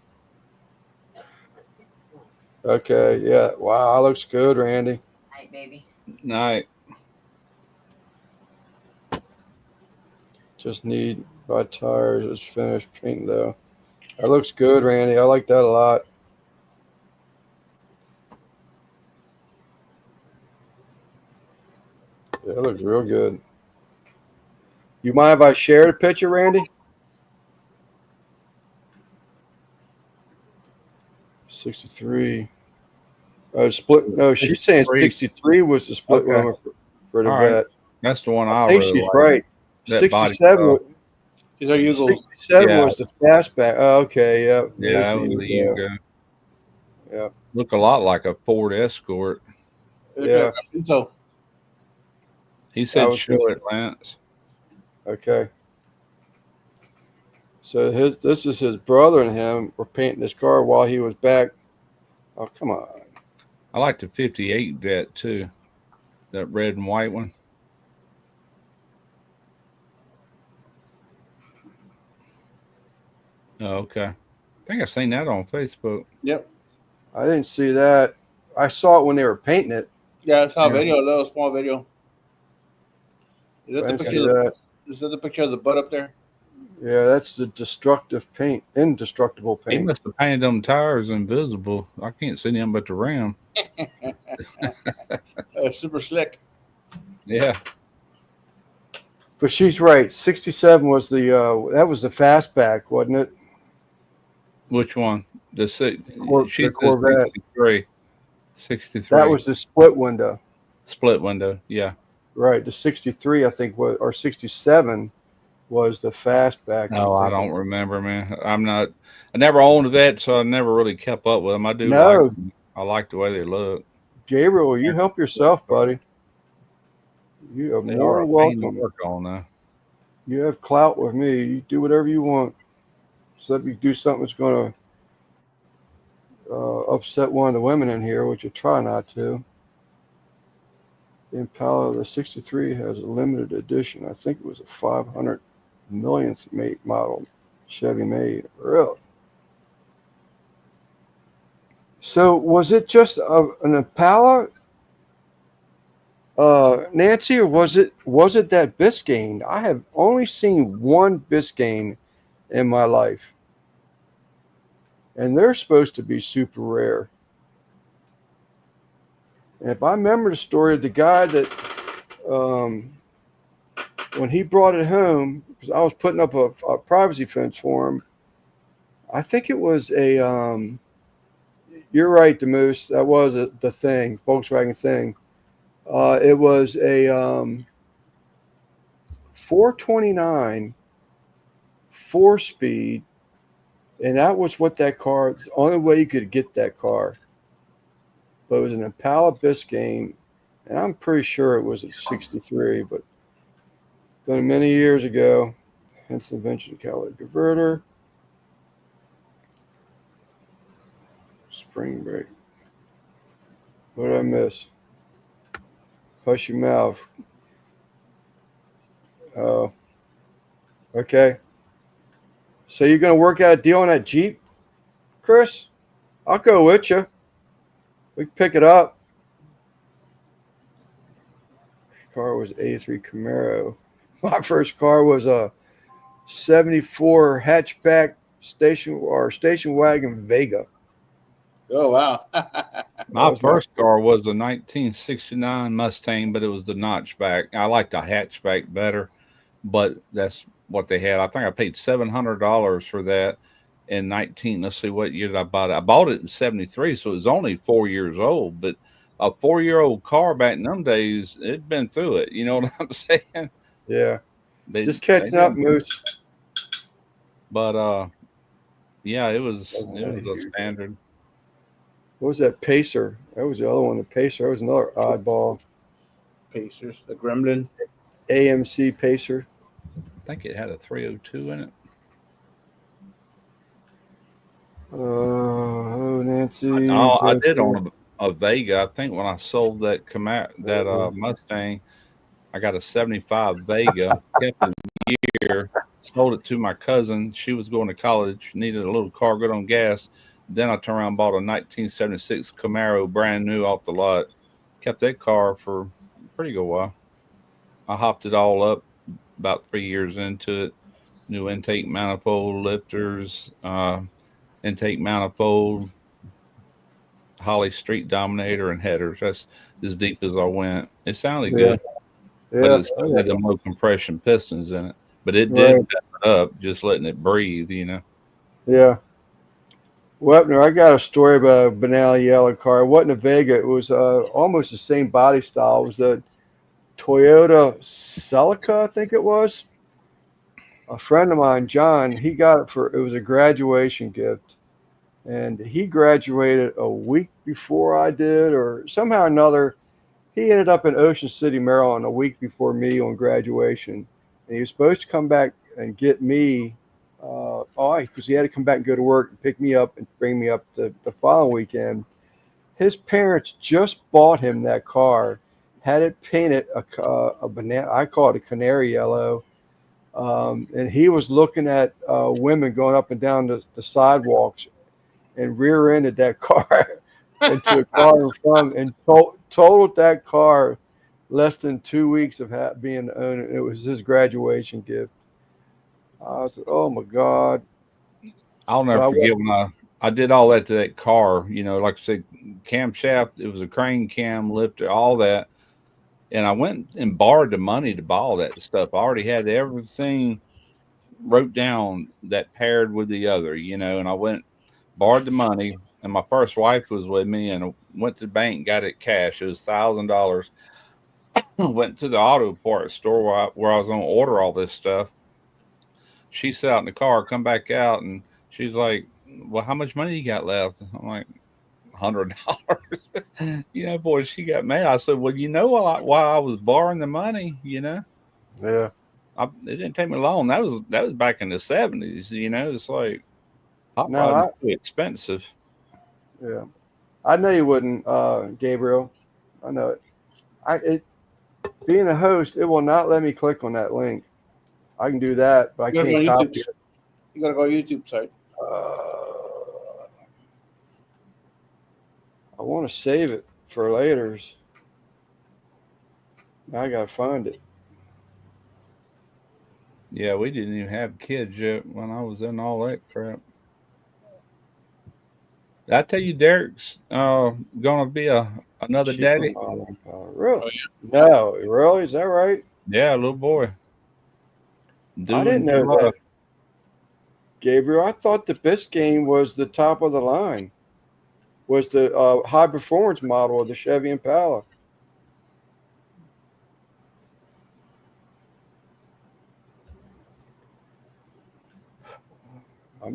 Okay, yeah. Wow, looks good, Randy. Night, baby. Night. Just need buy tires. It's finished painting though. That looks good, Randy. I like that a lot. Yeah, it looks real good. You mind if I share the picture, Randy? 63. Split. No, she's saying 63 was the split Okay. one for the All right. vet. That's the one I I think really she's like. right. That body 67. style. These are Yugos. 67 Yeah. was the fastback. Oh, okay, yeah. Yeah, that There's was the a Yugo. Yeah. Look a lot like a Ford Escort. Yeah. So He I said, was show gonna it, Lance. Okay. So this is his brother and him were painting his car while he was back. Oh, come on. I like the 58 vet too. That red and white one. Oh, okay. I think I've seen that on Facebook. yep. I didn't see that. I saw it when they were painting it. Yeah, I saw a Yeah. video, a little small video. Is I that the didn't see picture? that. Is that the picture of the butt up there? Yeah, that's the destructive paint, indestructible He paint. must have painted them tires invisible. I can't see them but the rim. Super slick. Yeah. But she's right. 67 was that was the fastback, wasn't it? Which one? The six. The She says Corvette. 63. That 63. was the split window. Split window. Yeah. Right. The 63, I think, was, or 67 was the fastback, I'm No, I thinking. don't remember, man. I'm not. I never owned that, so I never really kept up with them. I do like No, them. I like the way they look. Gabriel, you help yourself, buddy. You are They more are a than pain to welcome. work on, though. You have clout with me. You do whatever you want. Except you do something that's going to upset one of the women in here, which you try not to. The Impala, the 63, has a limited edition. I think it was a 500 millionth model Chevy made. Really? So was it just an Impala, Nancy, or was it that Biscayne? I have only seen one Biscayne in my life, and they're supposed to be super rare. And if I remember the story of the guy that um, when he brought it home, because I was putting up a privacy fence for him, I think it was a. You're right, the Moose. That was the thing, Volkswagen thing. It was a 429 4-speed, and that was what that car. It's the only way you could get that car. But it was an Impala Biscayne, and I'm pretty sure it was a 63. But been many years ago. Hence the invention of catalytic converter. Spring brake. What did I miss? Hush your mouth. Oh, okay. So you're gonna work out a deal on that Jeep, Chris? I'll go with you. We can pick it up. Car was 83 Camaro. My first car was a 74 hatchback station wagon Vega. Oh wow. That My was my first car was a 1969 Mustang, but it was the notchback. I like the hatchback better, but that's what they had. I think I paid $700 for that in 19. Let's see, what year did I buy it? I bought it in 73, so it was only 4 years old. But a 4-year-old car back in them days, it'd been through it. You know what I'm saying? yeah. They Just they catching up, didn't. Moose. But yeah, it was Wasn't it that was a huge? standard. What was that Pacer? That was the other one. The Pacer. That was another oddball. Pacers, the Gremlin. AMC Pacer. I think it had a 302 in it. Oh, Nancy, No, I did Jennifer. own a Vega. I think when I sold that Mustang, I got a 75 Vega, kept it a year, sold it to my cousin. She was going to college, needed a little car good on gas. Then I turned around and bought a 1976 Camaro, brand new off the lot. Kept that car for a pretty good while. I hopped it all up about 3 years into it. New intake manifold lifters, intake manifold, Holly Street Dominator, and headers. That's as deep as I went. It sounded Yeah, good, but yeah, it still had them low compression pistons in it. But it did right. pep it up, just letting it breathe. Yeah. Webner, I got a story about a banana yellow car. It wasn't a Vega. It was almost the same body style. It was a Toyota Celica, I think it was. A friend of mine, John, he got it it was a graduation gift. And he graduated a week before I did, or somehow or another. He ended up in Ocean City, Maryland, a week before me on graduation. And he was supposed to come back and get me, because he had to come back and go to work and pick me up and bring me up the following weekend. His parents just bought him that car, had it painted a banana. I call it a canary yellow. And he was looking at women going up and down the sidewalks and rear-ended that car into a car in front and totaled that car less than 2 weeks of being owned. It was his graduation gift. I said, "Oh my God!" I'll But never I forget was when I did all that to that car. Like I said, camshaft. It was a crane cam lifter, all that, and I went and borrowed the money to buy all that stuff. I already had everything wrote down that paired with the other, and I went borrowed the money. And my first wife was with me, and I went to the bank and got it cash. It was $1,000. Went to the auto parts store where I was going to order all this stuff. She sat out in the car, come back out, and she's like, "Well, how much money you got left?" I'm like, $100. Boy, she got mad. I said, "Well, why I was borrowing the money. yeah. It didn't take me long. That was back in the '70s. It's like hot No, rod is too expensive." yeah. I know you wouldn't, Gabriel. I know it. Being a host, it will not let me click on that link. I can do that, but I You gotta go can't on YouTube. copy it. You gotta go YouTube site. I want to save it for later's. Now I gotta find it. Yeah, we didn't even have kids yet when I was in all that crap. Did I tell you Derek's gonna be another Cheaper daddy? modeling power. Really? Oh No, really? Is that right? Yeah, little boy. I Due didn't in know July. that, Gabriel. I thought the Biscayne was the top of the line. Was the high performance model of the Chevy Impala. I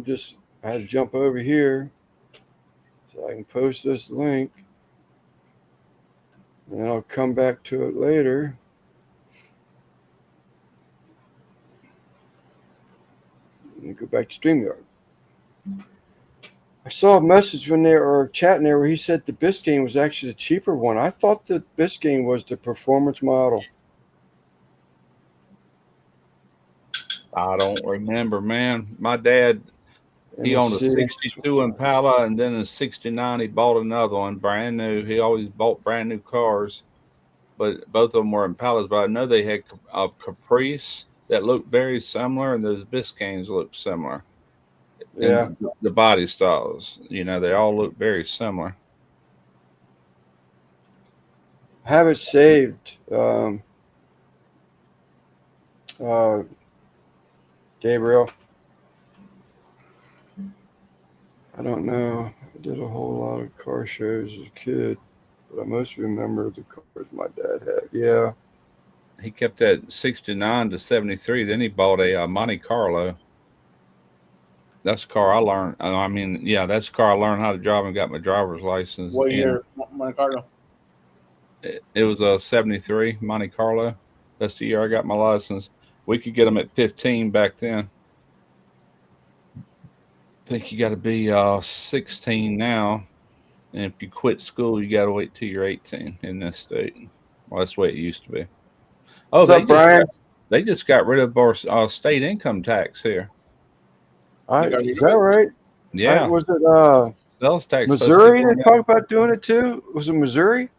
had to jump over here so I can post this link, and then I'll come back to it later. And go back to StreamYard. I saw a message when they were chatting there where he said the Biscayne was actually the cheaper one. I thought the Biscayne was the performance model. I don't remember, man. My dad, Let he me owned a see. 62 Impala, and then in '69 he bought another one, brand new. He always bought brand new cars, but both of them were Impalas. But I know they had a Caprice that looked very similar, and those Biscaynes looked similar. Yeah, And the body styles, they all look very similar. have it saved, uh, Gabriel. I don't know. I did a whole lot of car shows as a kid, but I most remember the cars my dad had. Yeah, He kept that '69 to '73. Then he bought a Monte Carlo. That's the car I learned. I mean, yeah, that's the car I learned how to drive and got my driver's license What in. year, Monte Carlo? It was a '73 Monte Carlo. That's the year I got my license. We could get them at 15 back then. I think you got to be 16 now. And if you quit school, you got to wait till you're 18 in this state. Well, that's the way it used to be. Oh, what's up, Brian? they just got rid of our state income tax here. They got Is rid of that it. right? Yeah, Was it sales tax supposed to be Missouri? They going talk down. about doing it too. Was it Missouri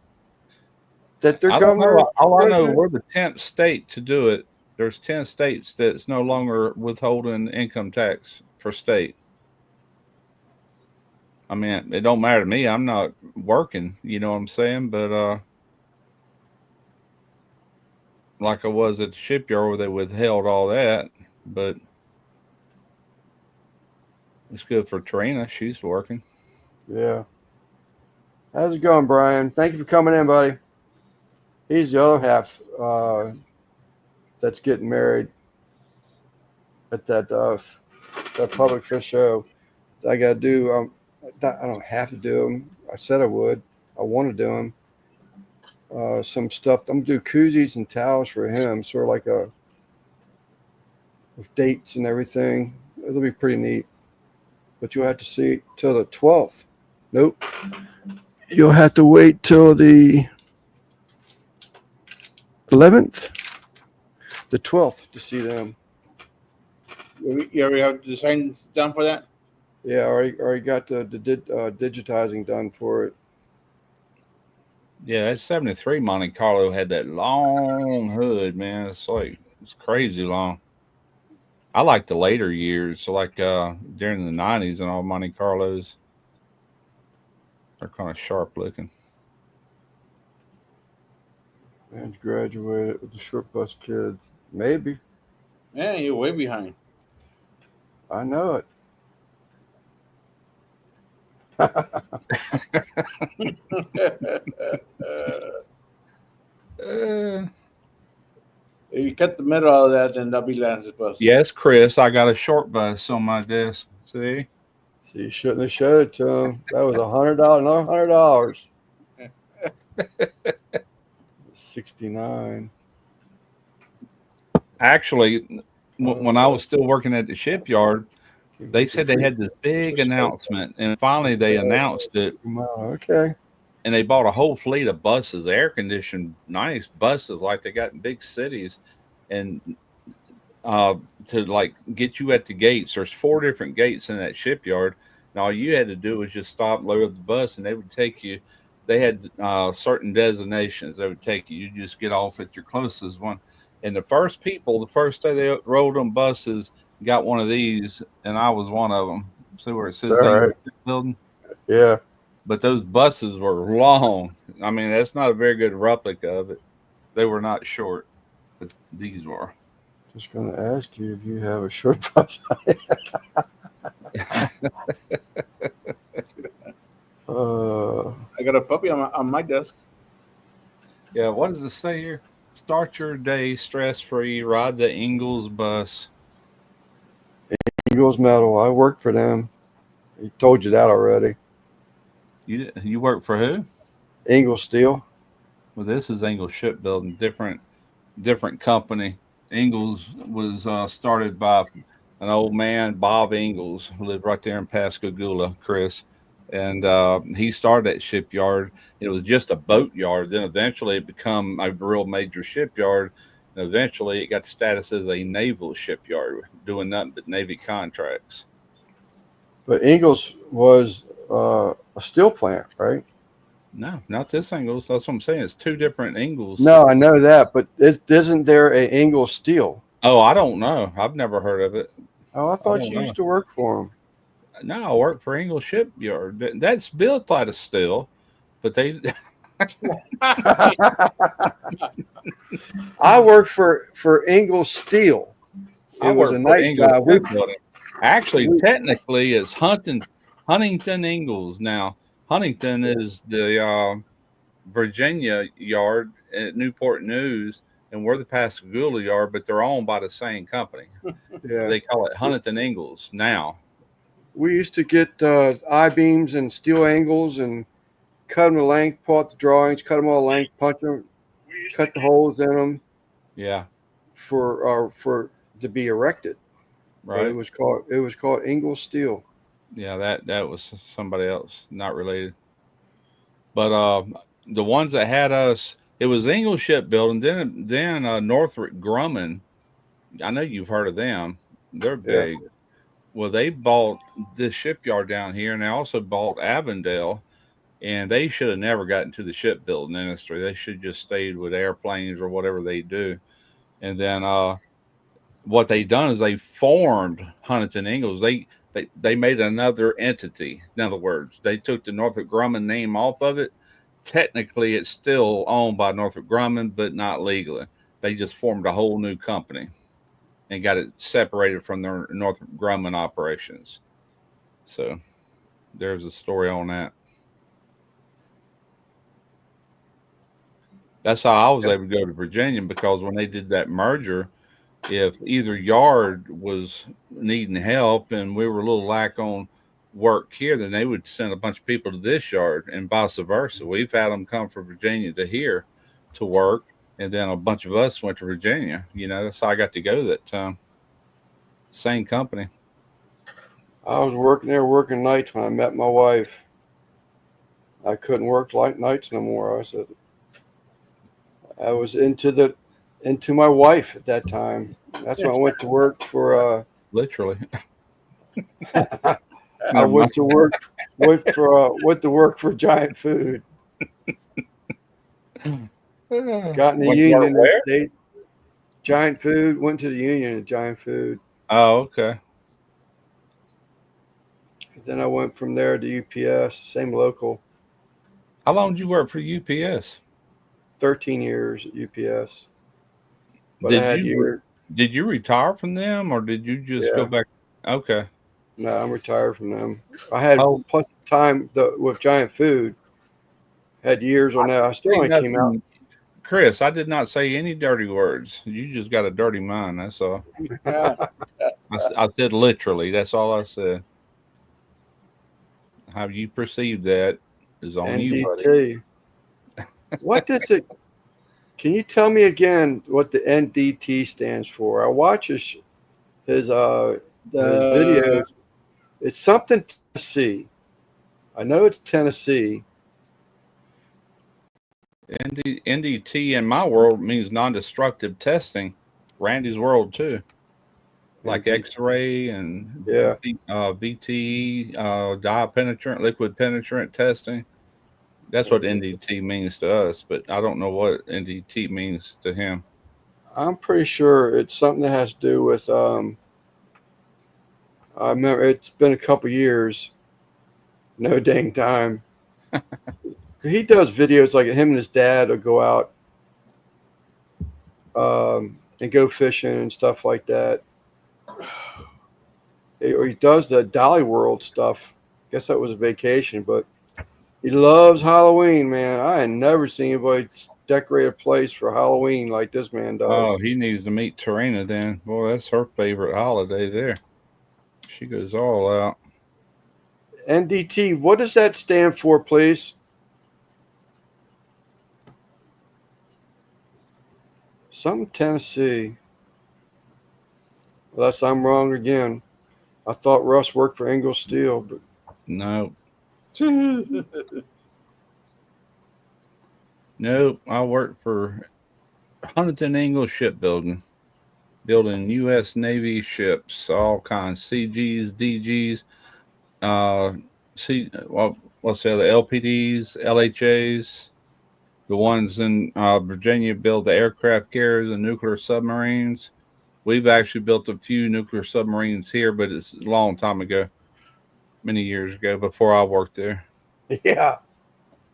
that their I don't governor know. All I tried to know, do it? we're the 10th state to do it. There's 10 states that's no longer withholding income tax for state. I mean, it don't matter to me. I'm not working, you know what I'm saying? But like I was at the shipyard where they withheld all that. But it's good for Trina. She's working. Yeah. How's it going, Brian? Thank you for coming in, buddy. He's the other half that's getting married at that public fish show. I got to do. I don't have to do them. I said I would. I want to do them. Some stuff. I'm gonna do koozies and towels for him, sort of like a with dates and everything. It'll be pretty neat. But you'll have to see till the 12th. Nope. You'll have to wait till the 11th, the 12th to see them. You already have the design done for that? Yeah, already got the digitizing done for it. Yeah, that '73 Monte Carlo had that long hood, man. It's crazy long. I like the later years, so like during the '90s and all Monte Carlos, they're kind of sharp looking. And graduated with the short bus kids. Maybe. Man, you're way behind. I know it. Uh, If you cut the middle out of that, then that'll be Lance's bus. yes, Chris, I got a short bus on my desk. See, So you shouldn't have showed it to him. That was $100, another $100. 69. actually, when I was still working at the shipyard, they said they had this big Just like announcement, and finally they announced it, okay. and they bought a whole fleet of buses, air conditioned, nice buses like they got in big cities, and uh, to like get you at the gates. There's 4 different gates in that shipyard, and all you had to do was just stop, load up the bus, and they would take you. They had certain designations they would take you. You just get off at your closest one. And the first people, the first day they rolled on buses, got one of these, and I was one of them. See where it It's all says right. English Building? Yeah. But those buses were long. I mean, that's not a very good replica of it. They were not short, but these were. Just going to ask you if you have a short bus. I got a puppy on my desk. Yeah, what does it say here? Start your day stress free. Ride the Ingalls bus. Eagles Metal. I work for them. He told you that already. You work for who? Ingalls Steel. Well, this is Ingalls Shipbuilding, different company. Ingalls was started by an old man, Bob Ingalls, who lived right there in Pascagoula, Chris, and he started that shipyard. It was just a boat yard. Then eventually it became a real major shipyard. And eventually it got status as a naval shipyard, doing nothing but Navy contracts. But Ingalls was a steel plant, right? No, not this Ingalls. That's what I'm saying. It's 2 different Ingalls. No, I know that. But isn't there a Ingalls Steel? Oh, I don't know. I've never heard of it. Oh, I I thought don't you know. used to work for No, I work for Ingalls Shipyard. That's built out of steel, but they him. I worked for Ingalls Steel. I It was work a for night Ingalls job. Shipbuilding. Actually, We technically, it's Huntington Ingalls. Now, Huntington is the Virginia yard at Newport News, and we're the Pascagoula yard, but they're owned by the same company. yeah. They call it Huntington Ingalls now. We used to get I beams and steel angles and cut them to length, pull out the drawings, cut them all to length, punch them, cut the holes in them Yeah, for to be erected. But right. it was called Ingalls Steel. Yeah, that was somebody else, not related. But the ones that had us, it was Ingalls Shipbuilding. Then Northrop Grumman. I know you've heard of them. They're Yeah. big. Well, they bought this shipyard down here, and they also bought Avondale. And they should have never gotten to the shipbuilding industry. They should have just stayed with airplanes or whatever they do. And then what they done is they formed Huntington Ingalls. They made another entity. In other words, they took the Northrop Grumman name off of it. Technically, it's still owned by Northrop Grumman, but not legally. They just formed a whole new company and got it separated from their Northrop Grumman operations. So there's a story on that. That's how I was able to go to Virginia because when they did that merger, if either yard was needing help and we were a little lack on work here, then they would send a bunch of people to this yard and vice versa. We've had them come from Virginia to here to work, and then a bunch of us went to Virginia. That's how I got to go that time. Same company. I was working there working nights when I met my wife. I couldn't work like nights no more. I was into my wife at that time. That's when I went to work for Literally. I Never mind. went to work for Giant Food. Got in the Went to work union and where? stayed. Giant Food went to the union at Giant Food. Oh, okay. Then I went from there to UPS, same local. How long did you work for UPS? 13 years at UPS. But I Did had you re- years. did you retire from them, or did you just go Yeah. back? Okay. No, I'm retired from them. I had Oh, plus time with Giant Food. Had years on that. I still ain't only came out. nothing, Chris. I did not say any dirty words. You just got a dirty mind. That's all. Yeah. I said literally. That's all I said. How you perceive that is on you, buddy. NDT. What does it? Can you tell me again what the NDT stands for? I watch his The videos. It's something Tennessee. I know it's Tennessee. NDT in my world means non-destructive testing. Randy's world too, like NDT. X-ray and Yeah. VTE, dye penetrant, liquid penetrant testing. That's what NDT means to us, but I don't know what NDT means to him. I'm pretty sure it's something that has to do with. I remember it's been a couple years. No dang time. He does videos like him and his dad will go out and go fishing and stuff like that. Or he does the Dolly World stuff. Guess that was a vacation, but he loves Halloween, man. I had never seen anybody decorate a place for Halloween like this man Oh, does. he needs to meet Tarina then. Boy, that's her favorite holiday there. She goes all out. NDT, what does that stand for, please? Something Tennessee. Unless I'm wrong again. I thought Russ worked for Ingalls Steel, but No, nope. I work for Huntington Ingalls Shipbuilding, building U.S. Navy ships, all kinds, CGs, DGs, uh, what's the other, LPDs, LHAs, the ones in Virginia build the aircraft carriers and nuclear submarines. We've actually built a few nuclear submarines here, but it's a long time ago, many years ago, before I worked there. yeah.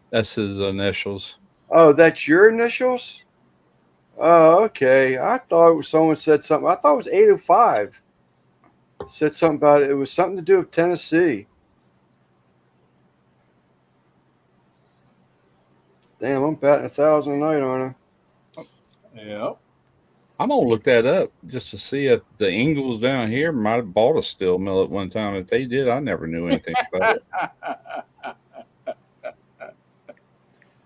That's his initials. Oh, that's your initials? Oh, okay. I thought it was someone said something. I thought it was 805. Said something about it. It was something to do with Tennessee. Damn, I'm batting 1,000 a night on her. yeah. I'm gonna look that up just to see if the Ingalls down here might have bought a steel mill at one time. If they did, I never knew anything about it.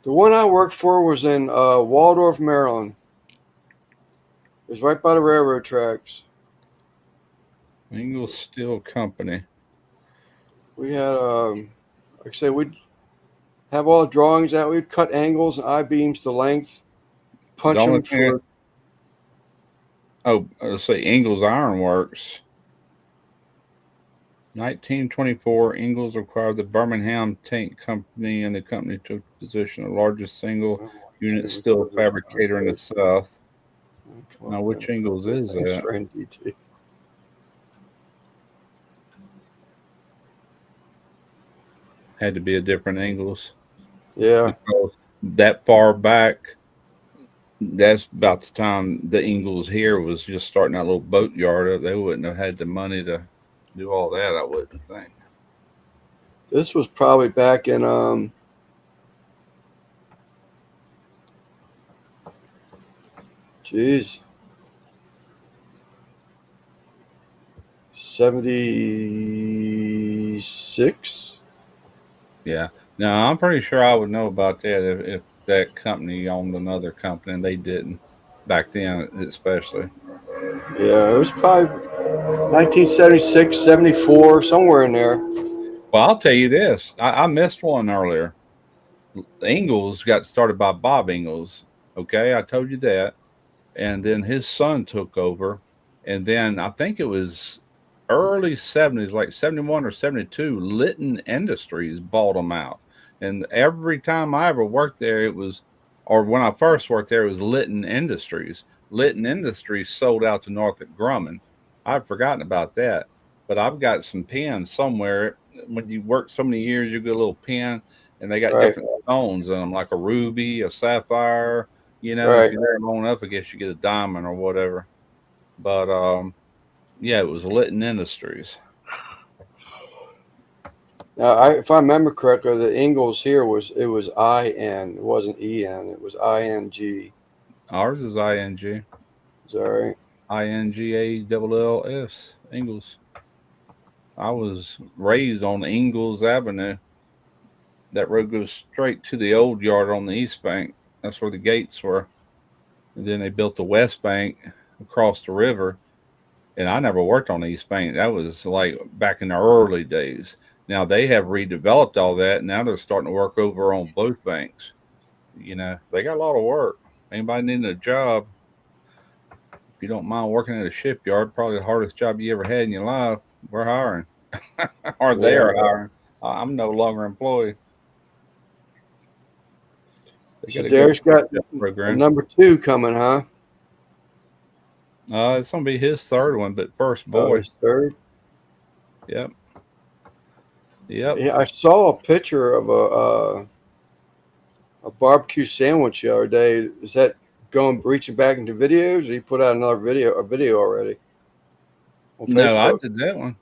The one I worked for was in Waldorf, Maryland. It was right by the railroad tracks. Ingalls Steel Company. We had, like I say, we'd have all the drawings out. We'd cut angles and I beams to length, punch The only them thing, for. let's say Ingalls Iron Works. 1924, Ingalls acquired the Birmingham Tank Company, and the company took position the largest single unit steel fabricator in the South. Now, which Ingalls is Thanks that? for NDT. Had to be a different Ingalls Yeah. because that far back, that's about the time the Ingalls here was just starting that little boat yard. They wouldn't have had the money to do all that, I wouldn't think. This was probably back in geez, 76. Yeah. No, I'm pretty sure I would know about that if that company owned another company and they didn't back then, especially. Yeah, it was probably 1976, 74, somewhere in there. Well, I'll tell you this. I missed one earlier. Ingalls got started by Bob Ingalls. Okay, I told you that. And then his son took over. And then I think it was early 70s, like 71 or 72, Litton Industries bought them out. And every time I ever worked there, it was, or when I first worked there, it was Litton Industries. Litton Industries sold out to Northrop Grumman. I've forgotten about that. But I've got some pins somewhere. When you work so many years, you get a little pin, and they got Right. different stones in them, like a ruby, a sapphire. If Right. you're there long enough, I guess you get a diamond or whatever. But yeah, it was Litton Industries. Now, if I remember correctly, the Ingalls here was IN. It wasn't EN. It was ING. Ours is ING. Is that right? INGALLS. Ingalls. I was raised on Ingalls Avenue. That road goes straight to the old yard on the east bank. That's where the gates were. And then they built the west bank across the river. And I never worked on the east bank. That was like back in the early days. Now they have redeveloped all that. Now they're starting to work over on both banks. They got a lot of work. Anybody needing a job, if you don't mind working at a shipyard, probably the hardest job you ever had in your life, we're hiring. Or they Yeah. are hiring. I'm no longer employed. They So got a good Derek's got a program. number 2 coming, huh? It's gonna be his third one, but first Oh, boy. his third. Yep. Yep. Yeah, I saw a picture of a barbecue sandwich the other day. Is that going reaching back into videos? Or he put out a video already on No, I Facebook. did that one.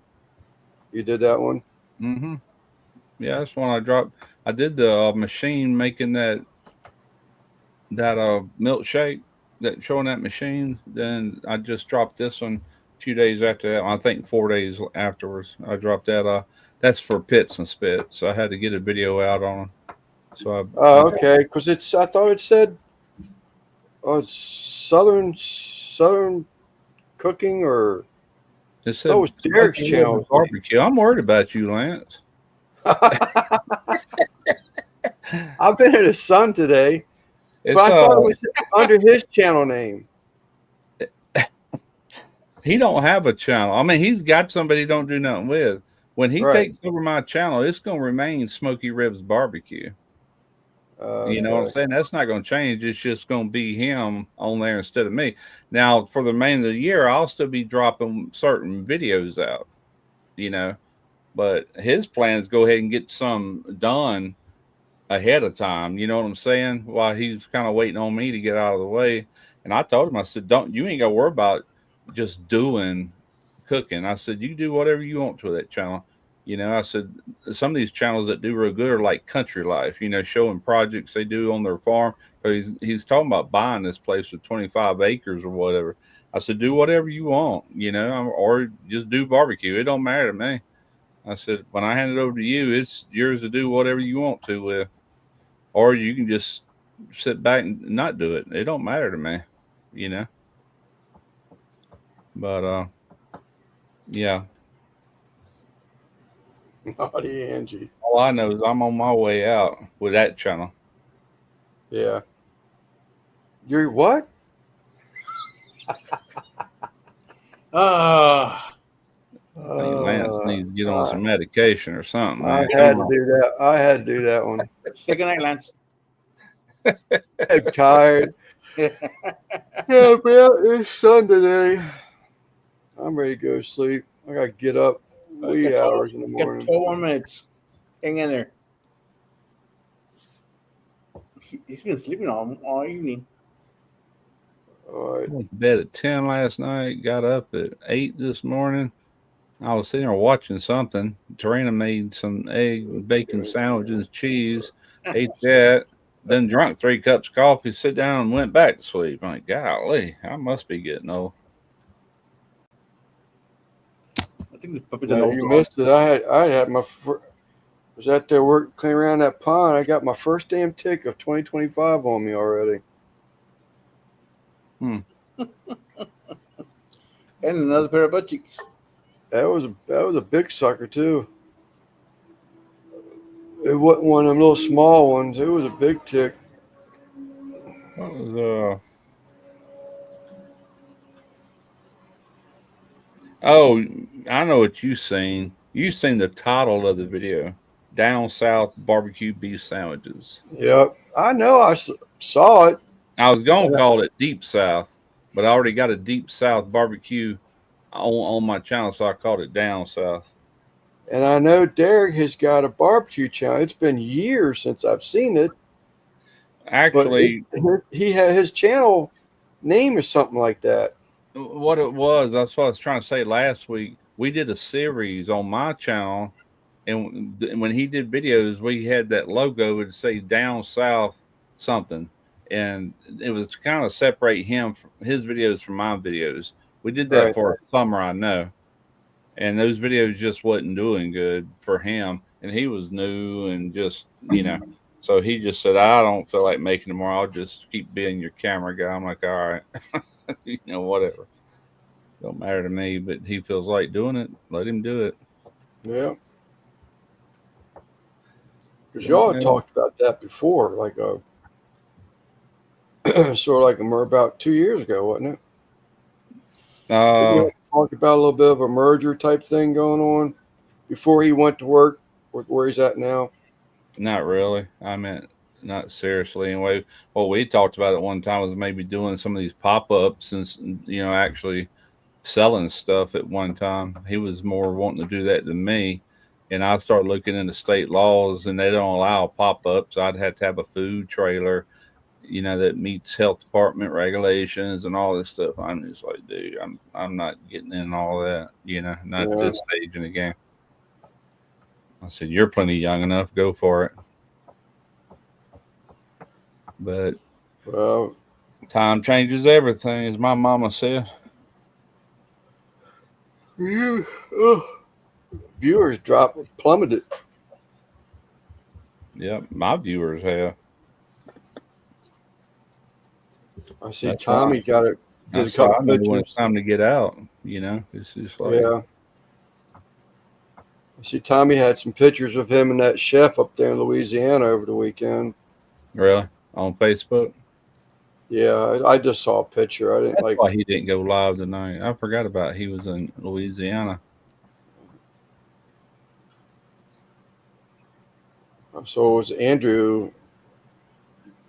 You did that one? Mm-hmm. Yeah, that's one I dropped. I did the machine making that milkshake, that showing that machine. Then I just dropped this one a few days after that. I think 4 days afterwards. I dropped that. That's for pits and spit. So I had to get a video out on 'em. So I Oh, dropped. okay. Because I thought it said, oh, it's Southern cooking, or It I thought it said was Derek's Smoky River channel. barbecue. I'm worried about you, Lance. I've been at his son today, It's but I thought it was under his channel name. he don't have a channel. I mean, he's got somebody he don't do nothing with. When he Right. takes over my channel, it's gonna remain Smoky Ribs Barbecue. You know what I'm Okay. saying? That's not gonna change. It's just gonna be him on there instead of me. Now, for the remainder of the year, I'll still be dropping certain videos out, you know. But his plan is go ahead and get some done ahead of time. You know what I'm saying? While he's kind of waiting on me to get out of the way. And I told him, I said, don't you ain't gotta worry about just doing cooking. I said, you do whatever you want to that channel. I said some of these channels that do real good are like Country Life, showing projects they do on their farm. So he's talking about buying this place with 25 acres or whatever. I said, do whatever you want, or just do barbecue. It don't matter to me. I said, when I hand it over to you, it's yours to do whatever you want to with, or you can just sit back and not do it. It don't matter to me, you know. But yeah, Naughty Angie. all I know is I'm on my way out with that channel. Yeah. You're what? Ah, I think Lance needs to get on I, some medication or something, I man. had Come to on. do that. I had to do that one. say good night, Lance. I'm tired. Yeah, man, it's Sunday. I'm ready to go to sleep. I gotta get up wee hours in the Got morning. 12 more minutes. Hang in there. He's been sleeping all evening. All right. I went to bed at 10 last night, got up at 8 this morning. I was sitting there watching something. Tarina made some egg, bacon sandwiches, cheese, ate that, then drunk 3 cups of coffee, sit down, and went back to sleep. I'm like, golly, I must be getting old. I think this puppy's an No, old you dog. missed it. I had was out there working cleaning around that pond. I got my first damn tick of 2025 on me already. Hmm. And another pair of butt cheeks. That was a big sucker too. It wasn't one of them little small ones. It was a big tick. What was Oh, I know what you seen. You seen the title of the video, Down South Barbecue Beef Sandwiches. Yep, I know. Saw it. I was gonna And call it Deep South, but I already got a Deep South barbecue on my channel, so I called it Down South. And I know Derek has got a barbecue channel. It's been years since I've seen it, but Actually, he had his channel name is something like that. what it was, that's what I was trying to say last week. We did a series on my channel, and when he did videos, we had that logo would say Down South something, and it was to kind of separate him from his videos from my videos. We did that Right. for a summer, I know, and those videos just wasn't doing good for him, and he was new and just so he just said, I don't feel like making them more, I'll just keep being your camera guy. I'm like, all right. Whatever, don't matter to me, but he feels like doing it, let him do it. Yeah. Because Don't y'all had matter. talked about that before, like sort of like about 2 years ago, wasn't it? Didn't uh you talk about a little bit of a merger type thing going on before he went to work where he's at now? Not really. I meant not seriously anyway. What we talked about at one time was maybe doing some of these pop-ups and actually selling stuff at one time. He was more wanting to do that than me. And I started looking into state laws, and they don't allow pop-ups. I'd have to have a food trailer, that meets health department regulations and all this stuff. I'm just like, dude, I'm not getting in all that, not at Yeah. this stage in the game. I said, you're plenty young enough, go for it. But Well, time changes everything, as my mama said. you, viewers plummeted. Yep, my viewers have. I see That's why. Tommy got it. Did a That's why couple I know when it's pictures. time to get out. It's just like, Yeah. I see Tommy had some pictures of him and that chef up there in Louisiana over the weekend. really, on Facebook. Yeah, I just saw a picture. I didn't That's like. why he didn't go live tonight. I forgot about he was in Louisiana. So it was Andrew.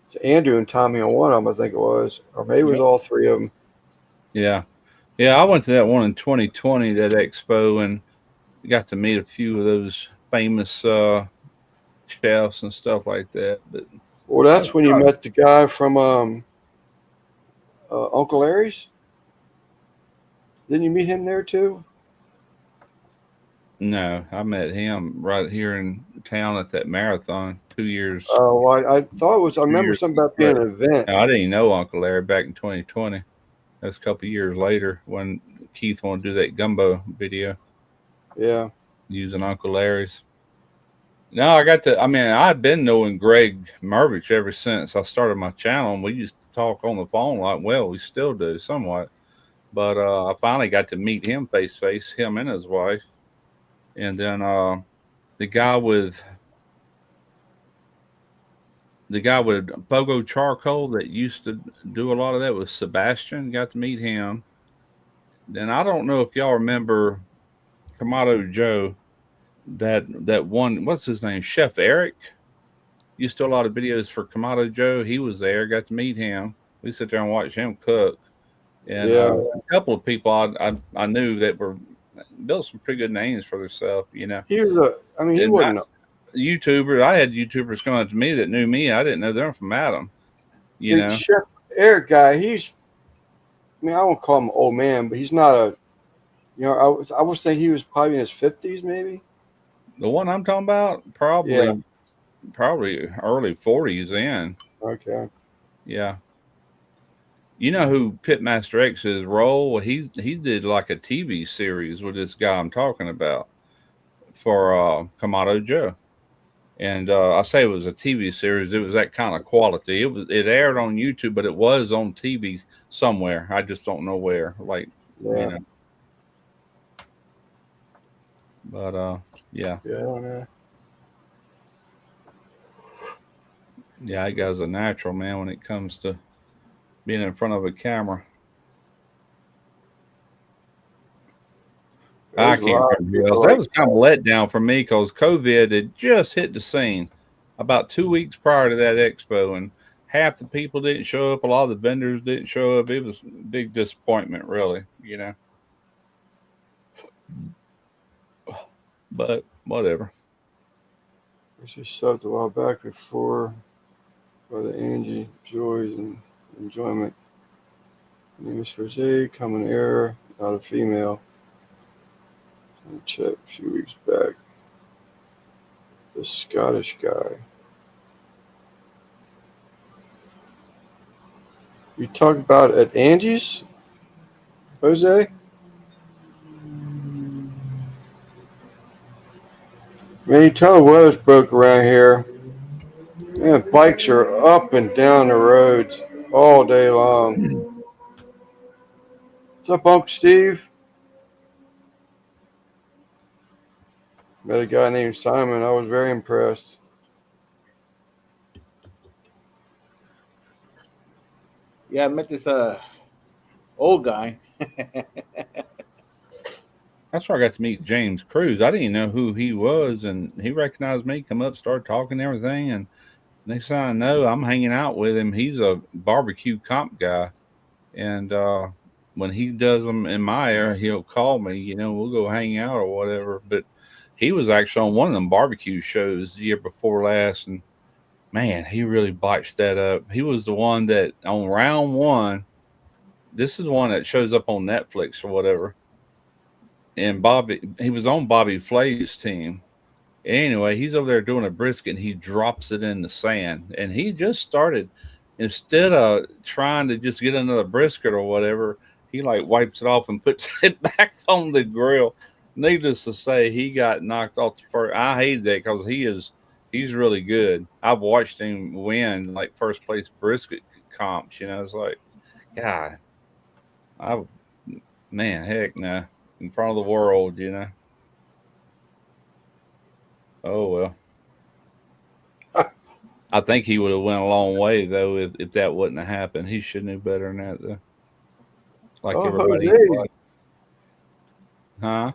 It's Andrew and Tommy on one of them, I think it was, or maybe it was Yep. all three of them. Yeah, yeah. I went to that one in 2020, that expo, and got to meet a few of those famous chefs and stuff like that. But Well, that was that's when you fun. met the guy from Uncle Larry's. Didn't you meet him there too? No, I met him right here in town at that marathon 2 years. Well, I thought it was. I Two remember years something about being later. an event. Now, I didn't even know Uncle Larry back in 2020. That's a couple of years later when Keith wanted to do that gumbo video Yeah, using Uncle Larry's. No, I got to. I mean, I've been knowing Greg Mervich ever since I started my channel, and we used to talk on the phone like, well, we still do somewhat. But I finally got to meet him face to face, him and his wife, and then the guy with Pogo Charcoal that used to do a lot of that was Sebastian. Got to meet him. Then I don't know if y'all remember Kamado Joe. That one, what's his name? Chef Eric used to do a lot of videos for Kamado Joe. He was there. Got to meet him. We sit there and watch him cook. And yeah. a couple of people I knew that were built some pretty good names for themselves. He was a. I mean, he And wasn't. YouTubers, I had YouTubers come up to me that knew me. I didn't know them from Adam. You The know, Chef Eric guy. He's. I mean, I won't call him an old man, but he's not a. I was thinking he was probably in his 50s, maybe. the one I'm talking about, Yeah. probably early 40s in. Okay. Yeah. You know who Pitmaster X is? Roll. He did like a TV series with this guy I'm talking about for Kamado Joe. And I say it was a TV series. It was that kind of quality. It aired on YouTube, but it was on TV somewhere. I just don't know where. Like you Yeah. know, but yeah, Yeah. I don't know. yeah, that guy's a natural, man, when it comes to being in front of a camera. I There's a can't lot of remember who else. people That like was kind of a letdown for me because COVID had just hit the scene about 2 weeks prior to that expo, and half the people didn't show up. A lot of the vendors didn't show up. It was a big disappointment, really. But whatever. Which is subbed a while back before by the Angie Joys and Enjoyment. Name is Jose, common error, not a female. I checked a few weeks back. The Scottish guy. You talk about at Angie's, Jose? Man, you tell the weather's broke around here. Man, bikes are up and down the roads all day long. What's up, Uncle Steve? Met a guy named Simon. I was very impressed. Yeah, I met this old guy. That's where I got to meet James Cruz. I didn't even know who he was, and he recognized me, come up, started talking and everything. And next thing I know, I'm hanging out with him. He's a barbecue comp guy. And when he does them in my area, he'll call me, we'll go hang out or whatever. But he was actually on one of them barbecue shows the year before last. And man, he really botched that up. He was the one that on round one, this is one that shows up on Netflix or whatever. And he was on Bobby Flay's team. Anyway, he's over there doing a brisket and he drops it in the sand. And he just started, instead of trying to just get another brisket or whatever, he like wipes it off and puts it back on the grill. Needless to say, he got knocked off the first. I hated that because he's really good. I've watched him win like first place brisket comps. It's like, God, I man, heck no, in front of the world. Oh well. I think he would have went a long way though if that wouldn't have happened. He should know better than that though. Like Oh, everybody, Jose. huh?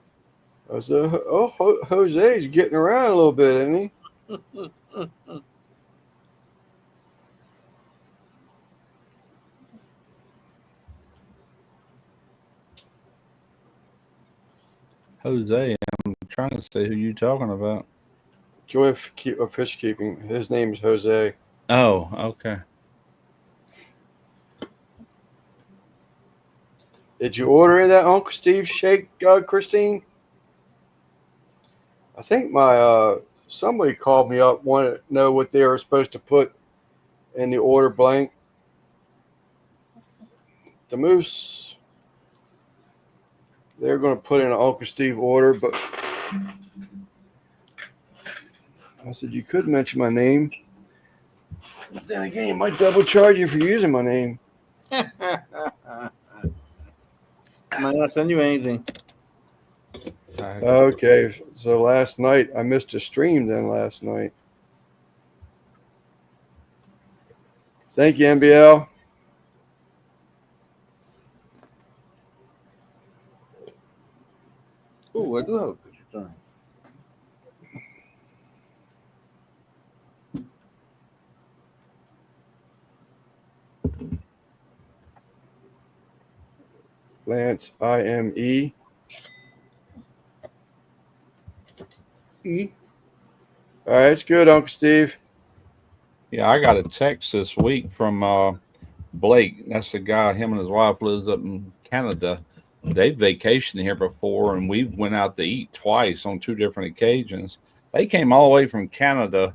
I said, oh, Jose's getting around a little bit, isn't he? Jose, I'm trying to say who you talking about. Joy of fish keeping. His name is Jose. Oh, okay. Did you order in that Uncle Steve shake, Christine? I think my somebody called me up, wanted to know what they were supposed to put in the order blank. The moose. They're going to put in an Uncle Steve order, but I said you could mention my name. But then again, you might double charge you for using my name. I might not send you anything. Okay, so last night I missed a stream. Then last night, thank you, MBL. Oh, I do have a picture. Sorry. Lance IME. E. All right, it's good, Uncle Steve. Yeah, I got a text this week from Blake. That's the guy. Him and his wife lives up in Canada. They vacationed here before, and we went out to eat twice on two different occasions. They came all the way from Canada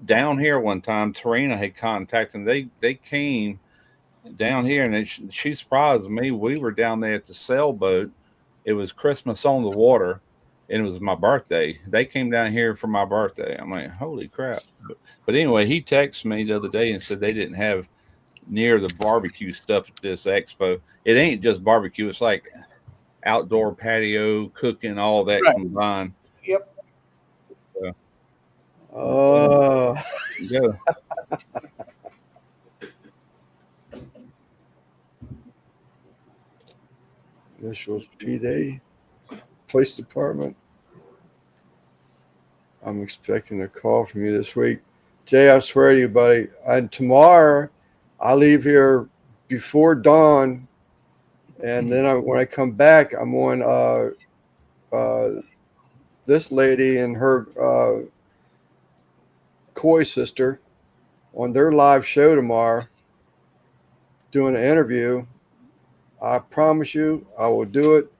down here one time. Tarina had contacted them. They came down here, and she surprised me. We were down there at the sailboat. It was Christmas on the water, and it was my birthday. They came down here for my birthday. I'm like, holy crap! But anyway, he texted me the other day and said they didn't have near the barbecue stuff at this expo. It ain't just barbecue; it's like outdoor patio, cooking, all that Right. combined. Yep. Oh, Yeah. initials PD, police department. I'm expecting a call from you this week, Jay. I swear to you, buddy. And tomorrow, I leave here before dawn, and then when I come back, I'm on uh, this lady and her Coy sister on their live show tomorrow doing an interview. I promise you, I will do it.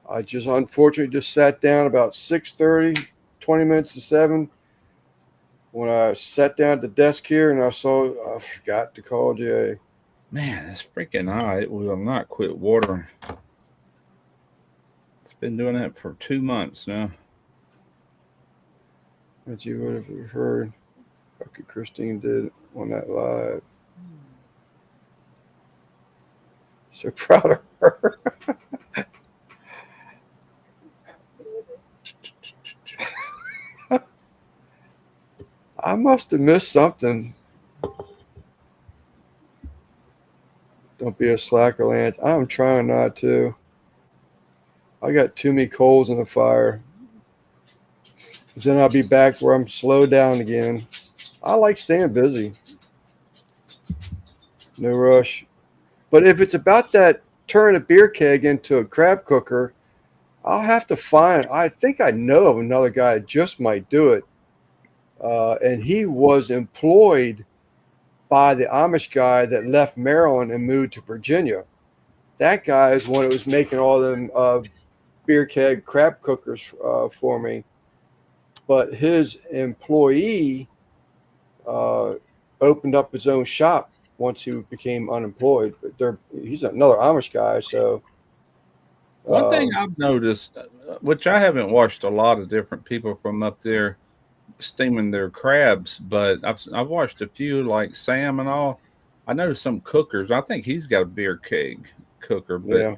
I just unfortunately just sat down about 6:30, 20 minutes to 7 when I sat down at the desk here and I forgot to call Jay. Man, it's freaking hot. It will not quit watering. It's been doing that for 2 months now. That you would have heard. Okay, Christine did on that live. So proud of her. I must have missed something. Don't be a slacker, Lance. I'm trying not to. I got too many coals in the fire. Then I'll be back where I'm slowed down again. I like staying busy. No rush. But if it's about that turn a beer keg into a crab cooker, I'll have to find. I think I know of another guy that just might do it. And he was employed by the Amish guy that left Maryland and moved to Virginia. That guy is one that was making all them beer keg crab cookers for me. But his employee opened up his own shop once he became unemployed. But he's another Amish guy, so. One thing I've noticed, which I haven't watched a lot of different people from up there steaming their crabs, but I've watched a few like Sam and all. I noticed some cookers. I think he's got a beer keg cooker, but Yeah.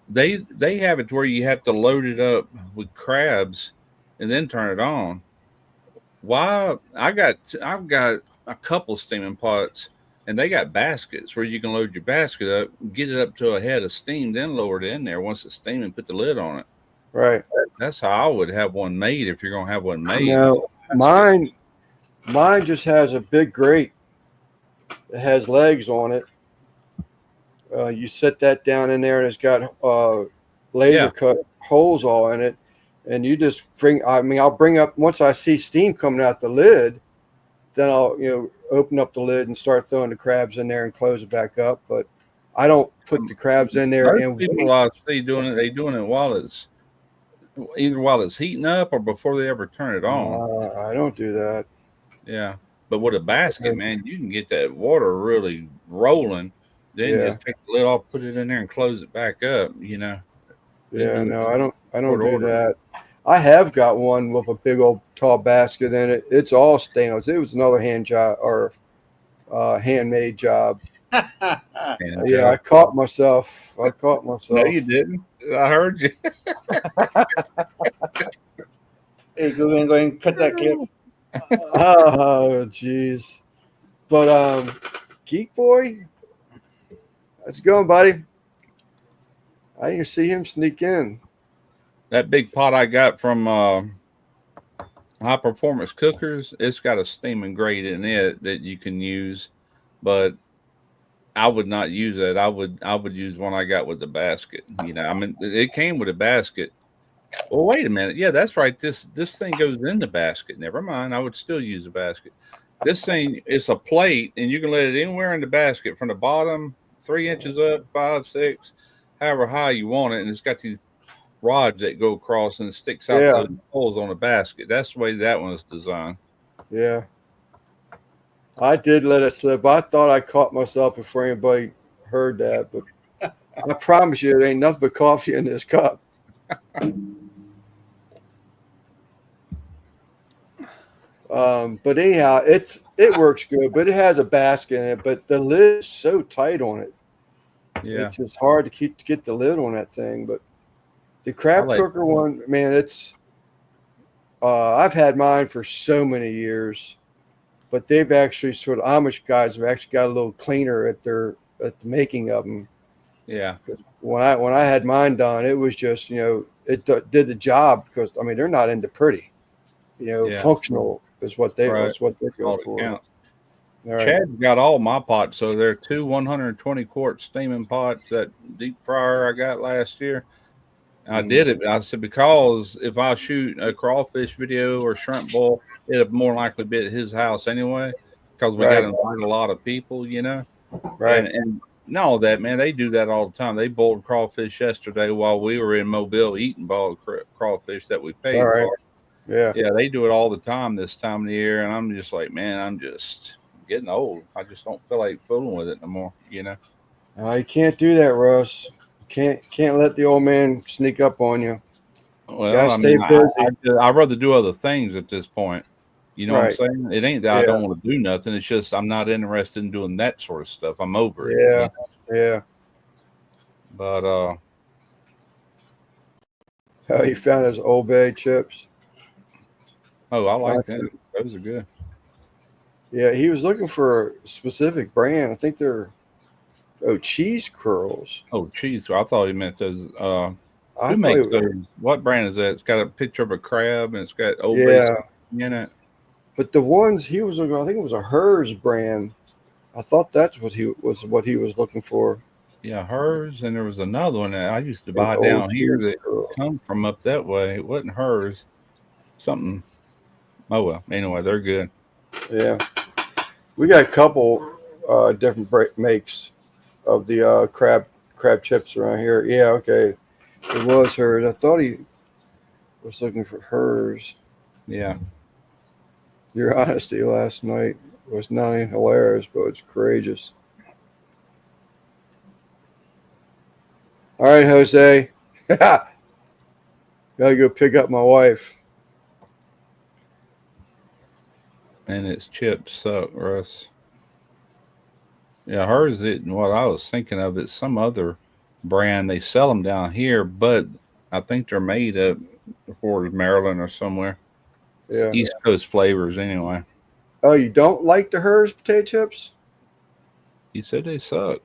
they have it where you have to load it up with crabs and then turn it on. Why? I've got a couple steaming pots, and they got baskets where you can load your basket up, get it up to a head of steam, then lower it in there once it's steaming, put the lid on it. Right. That's how I would have one made if you're gonna have one made. No, mine just has a big grate. It has legs on it. You set that down in there, and it's got laser cut holes all in it. And you just I'll bring up once I see steam coming out the lid, then I'll open up the lid and start throwing the crabs in there and close it back up. But I don't put the crabs in there. Most And people I see doing it, they doing it while it's either while it's heating up or before they ever turn it on. I don't do that. Yeah, but with a basket, man, you can get that water really rolling. Then just take the lid off, put it in there, and close it back up. Yeah, no, I don't do order. that. I have got one with a big old tall basket in it. It's all stainless. It was another hand job or handmade job. Yeah, I caught myself. No, you didn't. I heard you. Hey, go ahead and cut that clip. Oh, jeez. But Geek Boy, how's it going, buddy? I didn't see him sneak in. That big pot I got from High Performance Cookers, it's got a steaming grate in it that you can use, but I would not use it. I would use one I got with the basket. I mean, it came with a basket. Well, wait a minute. Yeah, that's right. This thing goes in the basket. Never mind. I would still use a basket. This thing is a plate, and you can let it anywhere in the basket from the bottom, 3 inches up, 5, 6, however high you want it. And it's got these rods that go across and it sticks out those holes on the basket. That's the way that one is designed. Yeah. I did let it slip. I thought I caught myself before anybody heard that, but I promise you, it ain't nothing but coffee in this cup. But anyhow, it works good, but it has a basket in it, but the lid is so tight on it. Yeah. It's just hard to get the lid on that thing. But the crab cooker one, man, it's I've had mine for so many years, but they've actually Amish guys have actually got a little cleaner at the making of them. Yeah. When I had mine done, it was just it did the job because I mean they're not into pretty, functional is what they're going for. All right. Chad's got all my pots, so they're 2 120 quart steaming pots. That deep fryer I got last year, I did it. I said, because if I shoot a crawfish video or shrimp boil, it'll more likely be at his house anyway, because we got to Right. invite a lot of people, Right. and not all that, man. They do that all the time. They boiled crawfish yesterday while we were in Mobile eating boiled crawfish that we All paid right. for. Yeah. Yeah, they do it all the time this time of the year, and I'm just like, man, I'm just getting old. I just don't feel like fooling with it no more. You can't do that, Russ. Can't let the old man sneak up on you. Well, Gotta I stay mean, busy. I'd rather do other things at this point. You know what I'm Right. saying? It ain't that I Yeah. don't want to do nothing. It's just I'm not interested in doing that sort of stuff. I'm over it. Yeah. Yeah. But Oh, he found his Old Bay chips. oh, I like Nice. them. Those are good. Yeah, he was looking for a specific brand. I think they're cheese curls. Oh, cheese. I thought he meant those. I Who thought, makes those? What brand is that? It's got a picture of a crab and it's got Old Bay yeah, in it. but the ones he was looking, I think it was a Hers brand. I thought that's what he was looking for. Yeah, hers. And there was another one that I used to An buy old down here cheese that curl. come from up that way. It wasn't hers. Something. Oh well. Anyway, they're good. Yeah, we got a couple different makes of the crab chips around here. Yeah, okay, it was Hers. I thought he was looking for Hers. Yeah. Your honesty last night was not only hilarious, but it's courageous. All right, Jose. Gotta go pick up my wife. And its chips suck, Russ. Yeah, hers. It. What I was thinking of is some other brand. They sell them down here, but I think they're made up for Maryland or somewhere. It's Yeah. East Coast flavors anyway. Oh, you don't like the Hers potato chips? He said they suck.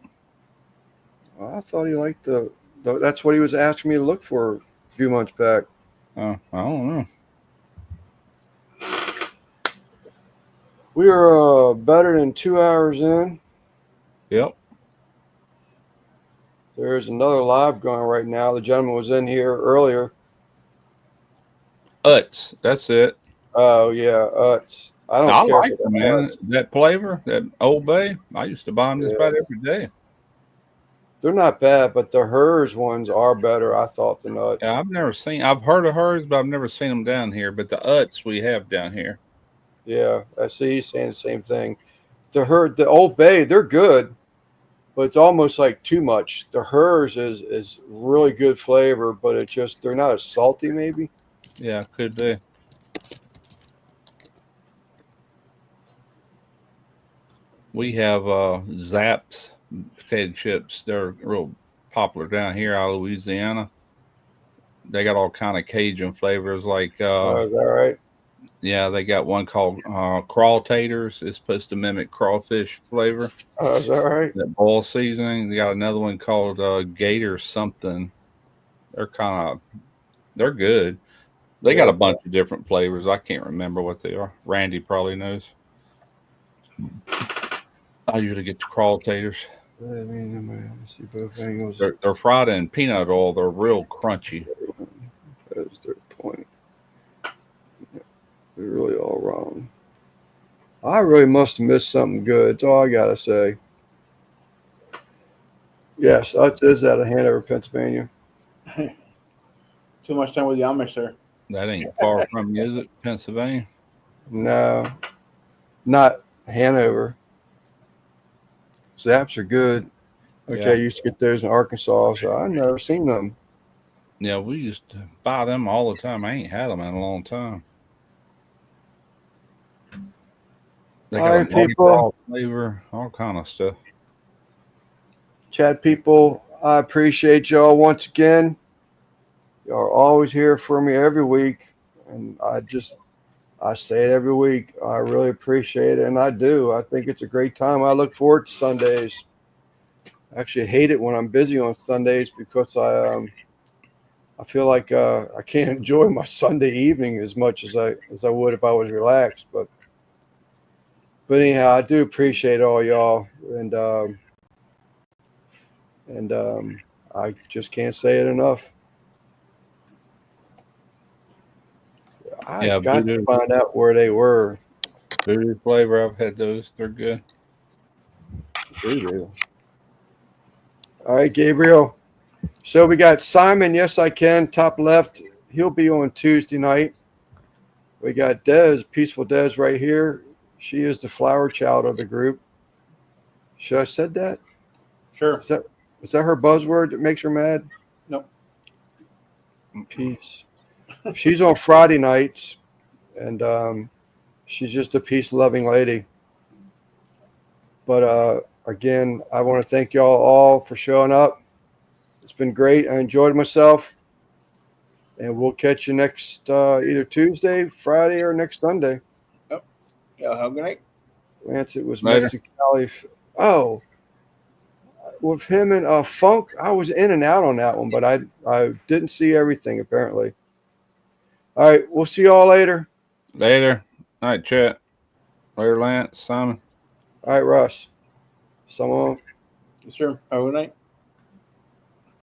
Well, I thought he liked That's what he was asking me to look for a few months back. I don't know. We are better than 2 hours in. Yep. There's another live going right now. The gentleman was in here earlier. Utz. That's it. Oh yeah, I don't I care like for them, the man. That flavor, that Old Bay. I used to buy them just Yeah, about every day. they're not bad, but the Hers ones are better. I thought than Yeah, Utz. I've never seen. I've heard of hers, but I've never seen them down here. But the Utz we have down here. Yeah, I see he's saying the same thing. The Old Bay, they're good, but it's almost like too much. The Hers is really good flavor, but it just they're not as salty maybe. Yeah, could be. We have Zapp's potato chips. They're real popular down here out of Louisiana. They got all kind of Cajun flavors. Like, Is that right? yeah, they got one called crawl taters. It's supposed to mimic crawfish flavor. Is that right? That boil seasoning. They got another one called Gator something. They're kind of they're good. They got Yeah. a bunch of different flavors. I can't remember what they are. Randy probably knows. I usually get the crawl taters. I mean, let me see both angles. They're fried in peanut oil. They're real crunchy. That's their point. They're really all wrong. I really must have missed something good. That's all I gotta say. Yes, that is out of Hanover, Pennsylvania. Too much time with the Amish, sir. That ain't far from you, is it? Pennsylvania? No, not Hanover. Zaps are good. Okay, Yeah. I used to get those in Arkansas, so I've never seen them. Yeah, we used to buy them all the time. I ain't had them in a long time. They All got a right, Mardi people. Gras flavor, all kind of stuff. Chat people, I appreciate y'all once again. Y'all are always here for me every week, and I say it every week. I really appreciate it, and I do. I think it's a great time. I look forward to Sundays. I actually hate it when I'm busy on Sundays because I feel like I can't enjoy my Sunday evening as much as I would if I was relaxed. But anyhow, I do appreciate all y'all, and I just can't say it enough. I Yeah, got to voodoo, find out where they were. voodoo flavor. I've had those. They're good. Voodoo. All right, Gabriel. So we got Simon. Yes, I can. Top left. He'll be on Tuesday night. We got Des, Peaceful Des, right here. She is the flower child of the group. Should I said that? Sure. Is that her buzzword that makes her mad? No. Peace. She's on Friday nights, and she's just a peace-loving lady. But again, I want to thank y'all all for showing up. It's been great. I enjoyed myself, and we'll catch you next either Tuesday, Friday, or next Sunday. Oh, yeah. Have a good night. Lance, it was Later. Mexicali. Oh, with him and Funk, I was in and out on that one, but I didn't see everything apparently. All right, we'll see y'all later. Later. All right, Chet. Later, Lance. Simon. All right, Russ. Someone. Yes, sir. Have a good night.